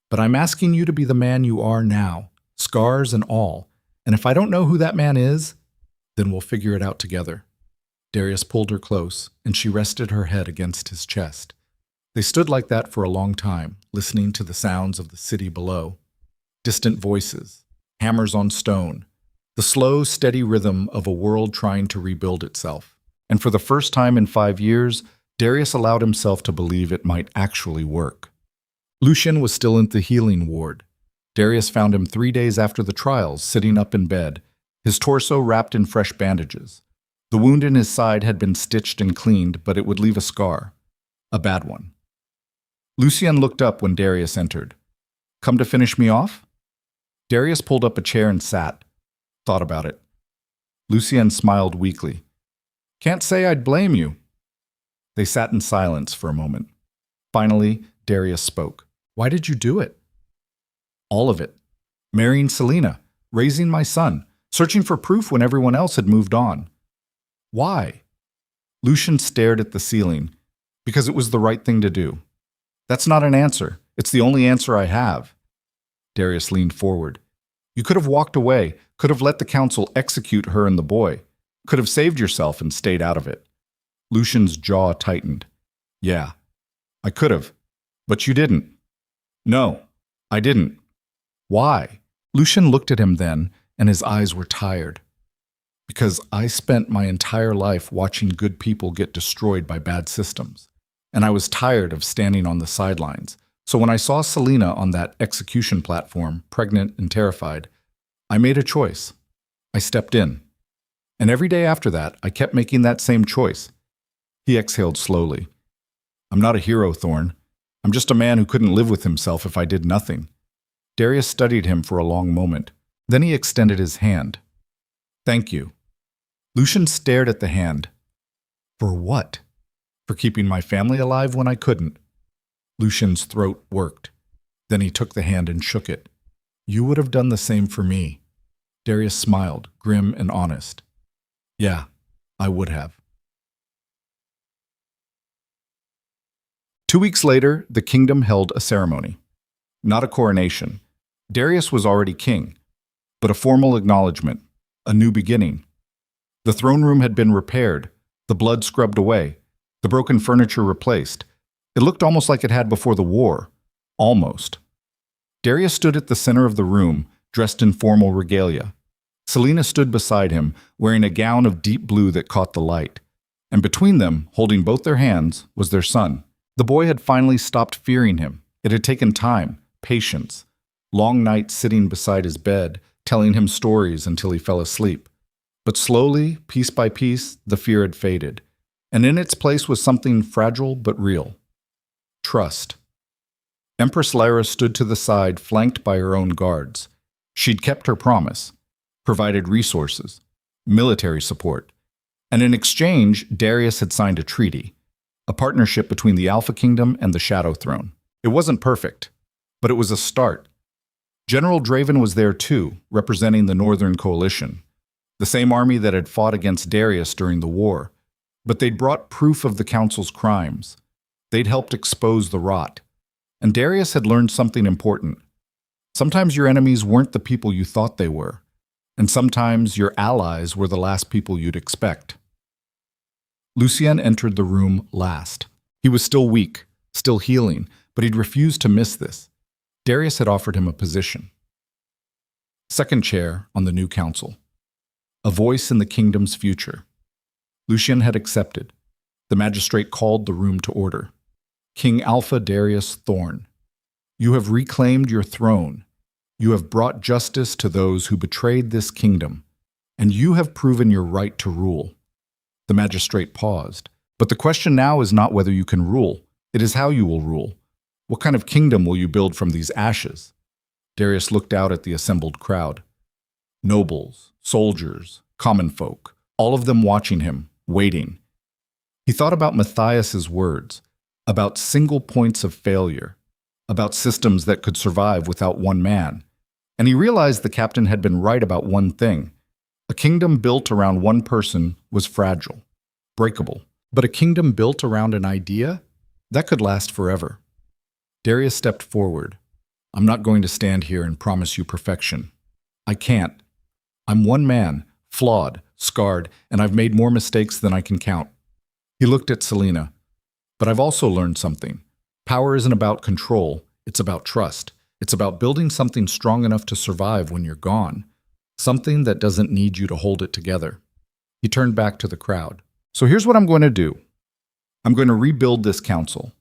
But I'm asking you to be the man you are now, scars and all. And if I don't know who that man is, then we'll figure it out together. Darius pulled her close, and she rested her head against his chest. They stood like that for a long time, listening to the sounds of the city below. Distant voices, hammers on stone, the slow, steady rhythm of a world trying to rebuild itself. And for the first time in 5 years, Darius allowed himself to believe it might actually work. Lucien was still in the healing ward. Darius found him 3 days after the trials, sitting up in bed, his torso wrapped in fresh bandages. The wound in his side had been stitched and cleaned, but it would leave a scar. A bad one. Lucien looked up when Darius entered. Come to finish me off? Darius pulled up a chair and sat. Thought about it. Lucien smiled weakly. Can't say I'd blame you. They sat in silence for a moment. Finally, Darius spoke. Why did you do it? All of it. Marrying Selena, raising my son, searching for proof when everyone else had moved on. Why? Lucien stared at the ceiling. Because it was the right thing to do. That's not an answer. It's the only answer I have. Darius leaned forward. You You could have walked away, could have let the council execute her and the boy, could have saved yourself and stayed out of it. Lucian's jaw tightened. Yeah, I could have. But you didn't. No, I didn't. Why? Lucian looked at him then, and his eyes were tired. Because I spent my entire life watching good people get destroyed by bad systems. And I was tired of standing on the sidelines. So when I saw Selena on that execution platform, pregnant and terrified, I made a choice. I stepped in. And every day after that, I kept making that same choice. He exhaled slowly. I'm not a hero, Thorn. I'm just a man who couldn't live with himself if I did nothing. Darius studied him for a long moment. Then he extended his hand. Thank you. Lucian stared at the hand. For what? For keeping my family alive when I couldn't. Lucian's throat worked. Then he took the hand and shook it. You would have done the same for me. Darius smiled, grim and honest. Yeah, I would have. 2 weeks later, the kingdom held a ceremony. Not a coronation. Darius was already king, but a formal acknowledgement, a new beginning. The throne room had been repaired, the blood scrubbed away, the broken furniture replaced. It looked almost like it had before the war. Almost. Darius stood at the center of the room, dressed in formal regalia. Selena stood beside him, wearing a gown of deep blue that caught the light. And between them, holding both their hands, was their son. The boy had finally stopped fearing him. It had taken time, patience, long nights sitting beside his bed, telling him stories until he fell asleep. But slowly, piece by piece, the fear had faded. And in its place was something fragile but real. Trust. Empress Lyra stood to the side, flanked by her own guards. She'd kept her promise, provided resources, military support. And in exchange, Darius had signed a treaty, a partnership between the Alpha Kingdom and the Shadow Throne. It wasn't perfect, but it was a start. General Draven was there too, representing the Northern Coalition, the same army that had fought against Darius during the war. But they'd brought proof of the Council's crimes. They'd helped expose the rot. And Darius had learned something important. Sometimes your enemies weren't the people you thought they were, and sometimes your allies were the last people you'd expect. Lucien entered the room last. He was still weak, still healing, but he'd refused to miss this. Darius had offered him a position. Second chair on the new council. A voice in the kingdom's future. Lucien had accepted. The magistrate called the room to order. King Alpha Darius Thorn, you have reclaimed your throne. You have brought justice to those who betrayed this kingdom, and you have proven your right to rule. The magistrate paused. But the question now is not whether you can rule. It is how you will rule. What kind of kingdom will you build from these ashes? Darius looked out at the assembled crowd. Nobles, soldiers, common folk, all of them watching him, waiting. He thought about Matthias's words, about single points of failure, about systems that could survive without one man. And he realized the captain had been right about one thing. A kingdom built around one person was fragile, breakable. But a kingdom built around an idea? That could last forever. Darius stepped forward. I'm not going to stand here and promise you perfection. I can't. I'm one man, flawed, scarred, and I've made more mistakes than I can count. He looked at Selena. But I've also learned something. Power isn't about control, it's about trust. It's about building something strong enough to survive when you're gone. Something that doesn't need you to hold it together. He turned back to the crowd. So here's what I'm going to do. I'm going to rebuild this council.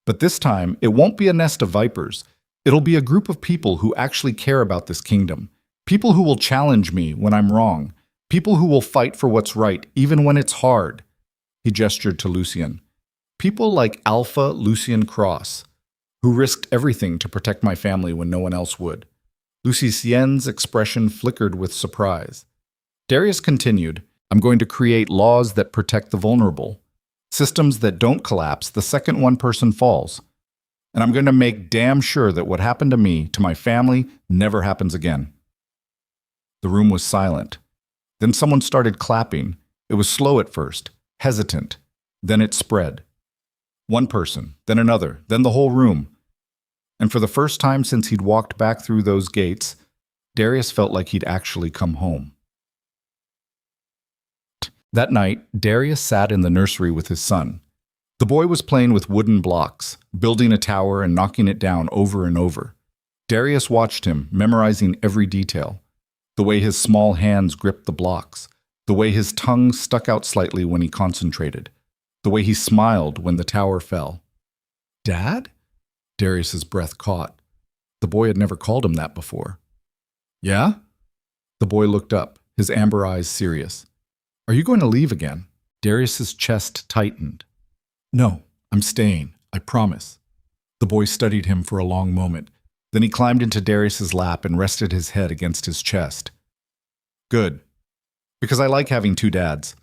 But this time, it won't be a nest of vipers. It'll be a group of people who actually care about this kingdom. People who will challenge me when I'm wrong. People who will fight for what's right, even when it's hard. He gestured to Lucien. People like Alpha Lucien Cross, who risked everything to protect my family when no one else would. Lucien's expression flickered with surprise. Darius continued, I'm going to create laws that protect the vulnerable, systems that don't collapse the second one person falls. And I'm going to make damn sure that what happened to me, to my family, never happens again. The room was silent. Then someone started clapping. It was slow at first, hesitant. Then it spread. One person, then another, then the whole room. And for the first time since he'd walked back through those gates, Darius felt like he'd actually come home. That night, Darius sat in the nursery with his son. The boy was playing with wooden blocks, building a tower and knocking it down over and over. Darius watched him, memorizing every detail. The way his small hands gripped the blocks, the way his tongue stuck out slightly when he concentrated, the way he smiled when the tower fell. "Dad?" Darius's breath caught. The boy had never called him that before. "Yeah?" The boy looked up, his amber eyes serious. "Are you going to leave again?" Darius's chest tightened. "No, I'm staying, I promise." The boy studied him for a long moment. Then he climbed into Darius's lap and rested his head against his chest. "Good. Because I like having two dads."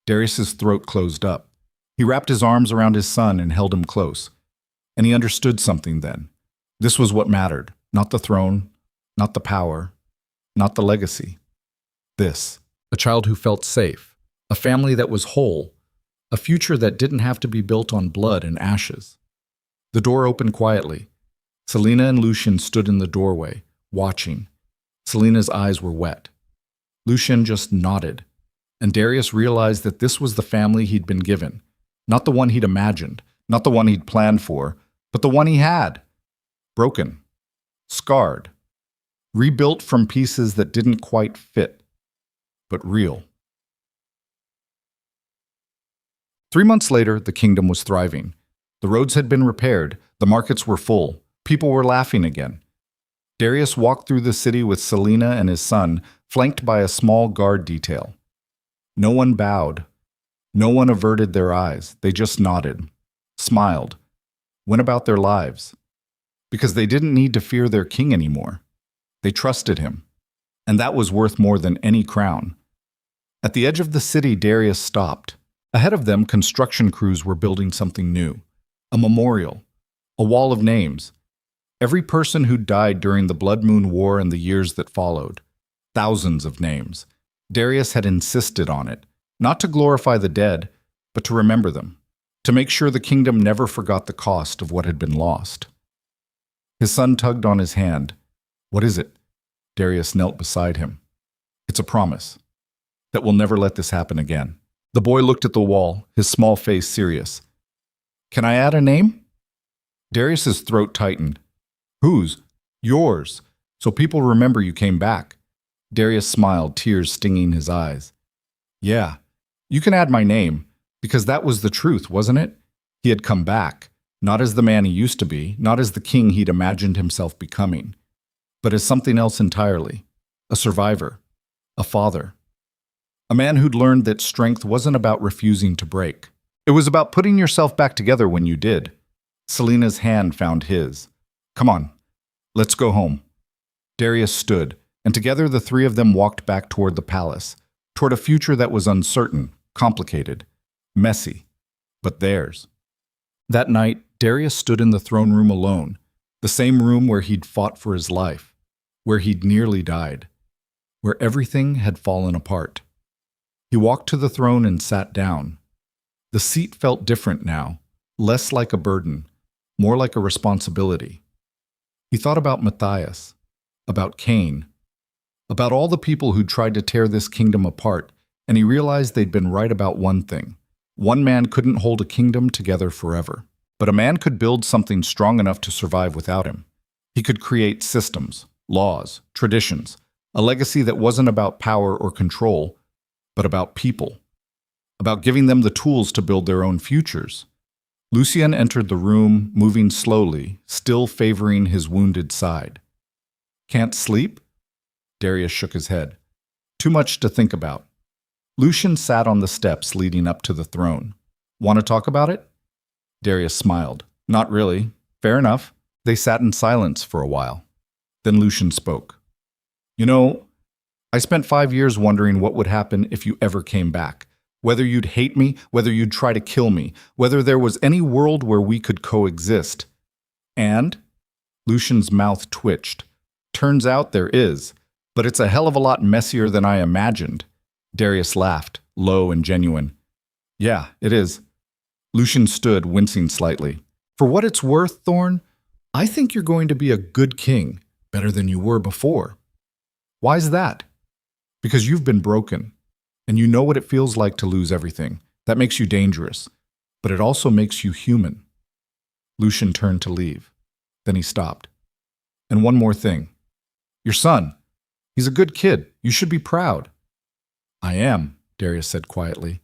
Darius's throat closed up. He wrapped his arms around his son and held him close. And he understood something then. This was what mattered, not the throne, not the power, not the legacy. This, a child who felt safe, a family that was whole, a future that didn't have to be built on blood and ashes. The door opened quietly. Selena and Lucian stood in the doorway, watching. Selena's eyes were wet. Lucian just nodded, and Darius realized that this was the family he'd been given, not the one he'd imagined, not the one he'd planned for, but the one he had. Broken, scarred, rebuilt from pieces that didn't quite fit, but real. 3 months later, the kingdom was thriving. The roads had been repaired, the markets were full, people were laughing again. Darius walked through the city with Selena and his son, flanked by a small guard detail. No one bowed. No one averted their eyes. They just nodded, smiled, went about their lives. Because they didn't need to fear their king anymore. They trusted him. And that was worth more than any crown. At the edge of the city, Darius stopped. Ahead of them, construction crews were building something new. A memorial. A wall of names. Every person who died during the Blood Moon War and the years that followed. Thousands of names. Darius had insisted on it, not to glorify the dead, but to remember them, to make sure the kingdom never forgot the cost of what had been lost. His son tugged on his hand. "What is it?" Darius knelt beside him. "It's a promise that we'll never let this happen again." The boy looked at the wall, his small face serious. "Can I add a name?" Darius's throat tightened. "Whose?" "Yours, so people remember you came back." Darius smiled, tears stinging his eyes. "Yeah, you can add my name, because that was the truth, wasn't it? He had come back, not as the man he used to be, not as the king he'd imagined himself becoming, but as something else entirely, a survivor, a father. A man who'd learned that strength wasn't about refusing to break. It was about putting yourself back together when you did." Selena's hand found his. "Come on, let's go home." Darius stood, and together the three of them walked back toward the palace, toward a future that was uncertain, complicated, messy, but theirs. That night, Darius stood in the throne room alone, the same room where he'd fought for his life, where he'd nearly died, where everything had fallen apart. He walked to the throne and sat down. The seat felt different now, less like a burden, more like a responsibility. He thought about Matthias, about Cain, about all the people who'd tried to tear this kingdom apart, and he realized they'd been right about one thing. One man couldn't hold a kingdom together forever, but a man could build something strong enough to survive without him. He could create systems, laws, traditions, a legacy that wasn't about power or control, but about people, about giving them the tools to build their own futures. Lucian entered the room, moving slowly, still favoring his wounded side. "Can't sleep?" Darius shook his head. "Too much to think about." Lucian sat on the steps leading up to the throne. "Want to talk about it?" Darius smiled. "Not really. Fair enough." They sat in silence for a while. Then Lucian spoke. "You know, I spent 5 years wondering what would happen if you ever came back. Whether you'd hate me, whether you'd try to kill me, whether there was any world where we could coexist. And?" Lucian's mouth twitched. "Turns out there is, but it's a hell of a lot messier than I imagined." Darius laughed, low and genuine. "Yeah, it is." Lucian stood, wincing slightly. "For what it's worth, Thorn, I think you're going to be a good king, better than you were before." Why's that? Because you've been broken, and you know what it feels like to lose everything. That makes you dangerous, but it also makes you human. Lucian turned to leave. Then he stopped. And one more thing. Your son. He's a good kid. You should be proud. I am, Darius said quietly.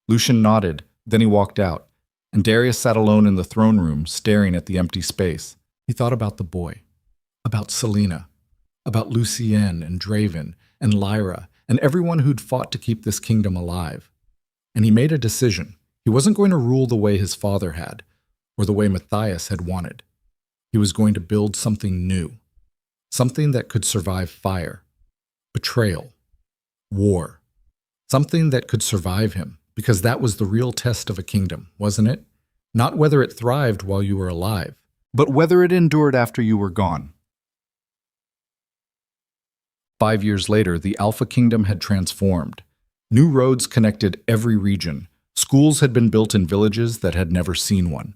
Lucian nodded, then he walked out, and Darius sat alone in the throne room, staring at the empty space. He thought about the boy, about Selena, about Lucienne and Draven and Lyra and everyone who'd fought to keep this kingdom alive. And he made a decision. He wasn't going to rule the way his father had, or the way Matthias had wanted. He was going to build something new, something that could survive fire, betrayal, war, something that could survive him, because that was the real test of a kingdom, wasn't it? Not whether it thrived while you were alive, but whether it endured after you were gone. 5 years later, the Alpha Kingdom had transformed. New roads connected every region. Schools had been built in villages that had never seen one.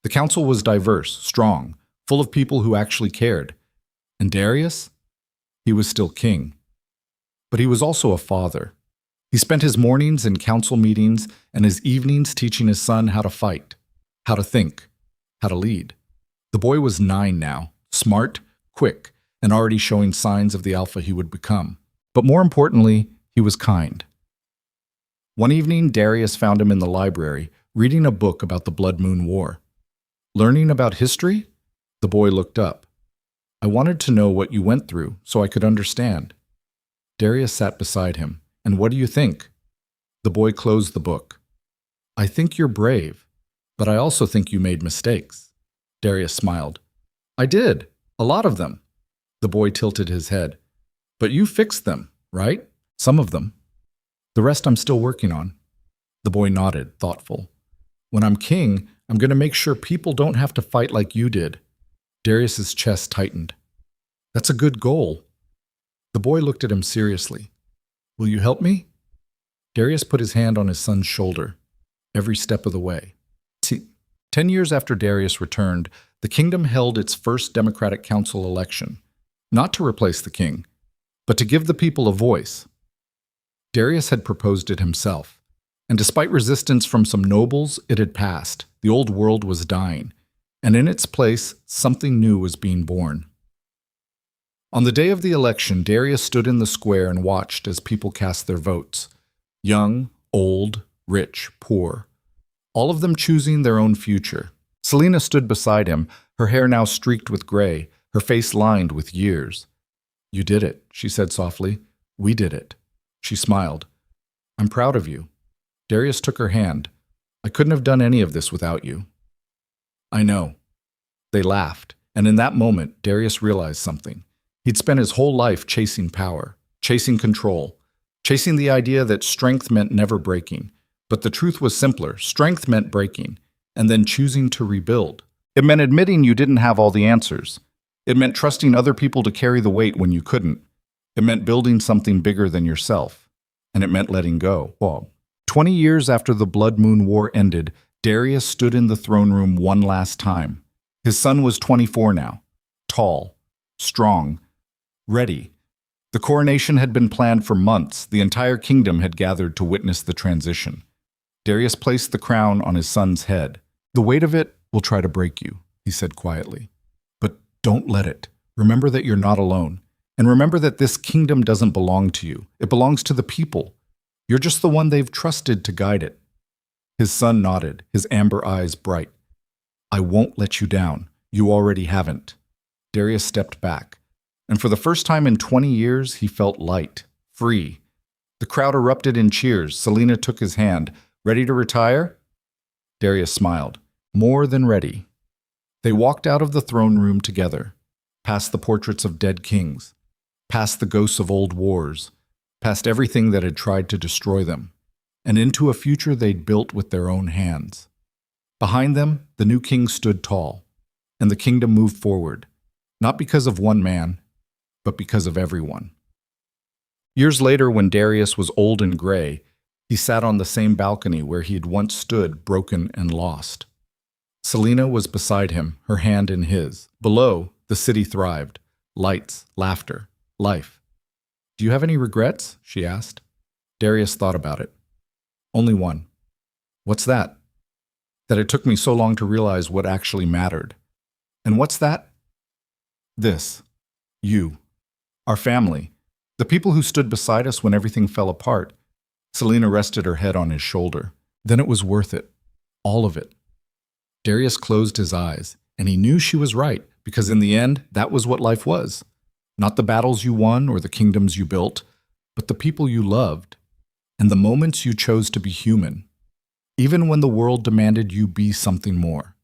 The council was diverse, strong, full of people who actually cared. And Darius? He was still king. But he was also a father. He spent his mornings in council meetings and his evenings teaching his son how to fight, how to think, how to lead. The boy was 9 now, smart, quick, and already showing signs of the alpha he would become. But more importantly, he was kind. One evening, Darius found him in the library, reading a book about the Blood Moon War. Learning about history? The boy looked up. I wanted to know what you went through, so I could understand. Darius sat beside him. And what do you think? The boy closed the book. I think you're brave, but I also think you made mistakes. Darius smiled. I did, a lot of them. The boy tilted his head. But you fixed them, right? Some of them. The rest I'm still working on. The boy nodded, thoughtful. When I'm king, I'm going to make sure people don't have to fight like you did. Darius's chest tightened. That's a good goal. The boy looked at him seriously. Will you help me? Darius put his hand on his son's shoulder, every step of the way. 10 years after Darius returned, the kingdom held its first democratic council election, not to replace the king, but to give the people a voice. Darius had proposed it himself, and despite resistance from some nobles, it had passed. The old world was dying, and in its place, something new was being born. On the day of the election, Darius stood in the square and watched as people cast their votes. Young, old, rich, poor. All of them choosing their own future. Selena stood beside him, her hair now streaked with gray, her face lined with years. You did it, she said softly. We did it. She smiled. I'm proud of you. Darius took her hand. I couldn't have done any of this without you. I know. They laughed, and in that moment, Darius realized something. He'd spent his whole life chasing power, chasing control, chasing the idea that strength meant never breaking. But the truth was simpler. Strength meant breaking, and then choosing to rebuild. It meant admitting you didn't have all the answers. It meant trusting other people to carry the weight when you couldn't. It meant building something bigger than yourself. And it meant letting go. 20 years after the Blood Moon War ended, Darius stood in the throne room one last time. His son was 24 now, tall, strong, ready. The coronation had been planned for months. The entire kingdom had gathered to witness the transition. Darius placed the crown on his son's head. The weight of it will try to break you, he said quietly. But don't let it. Remember that you're not alone. And remember that this kingdom doesn't belong to you. It belongs to the people. You're just the one they've trusted to guide it. His son nodded, his amber eyes bright. I won't let you down. You already haven't. Darius stepped back. And for the first time in 20 years, he felt light, free. The crowd erupted in cheers. Selena took his hand. Ready to retire? Darius smiled. More than ready. They walked out of the throne room together, past the portraits of dead kings, past the ghosts of old wars, past everything that had tried to destroy them, and into a future they'd built with their own hands. Behind them, the new king stood tall, and the kingdom moved forward, not because of one man, but because of everyone. Years later, when Darius was old and gray, he sat on the same balcony where he had once stood broken and lost. Selena was beside him, her hand in his. Below, the city thrived. Lights, laughter, life. Do you have any regrets? She asked. Darius thought about it. Only one. What's that? That it took me so long to realize what actually mattered. And what's that? This. You. Our family. The people who stood beside us when everything fell apart. Selena rested her head on his shoulder. Then it was worth it. All of it. Darius closed his eyes, and he knew she was right, because in the end, that was what life was. Not the battles you won or the kingdoms you built, but the people you loved, and the moments you chose to be human, even when the world demanded you be something more.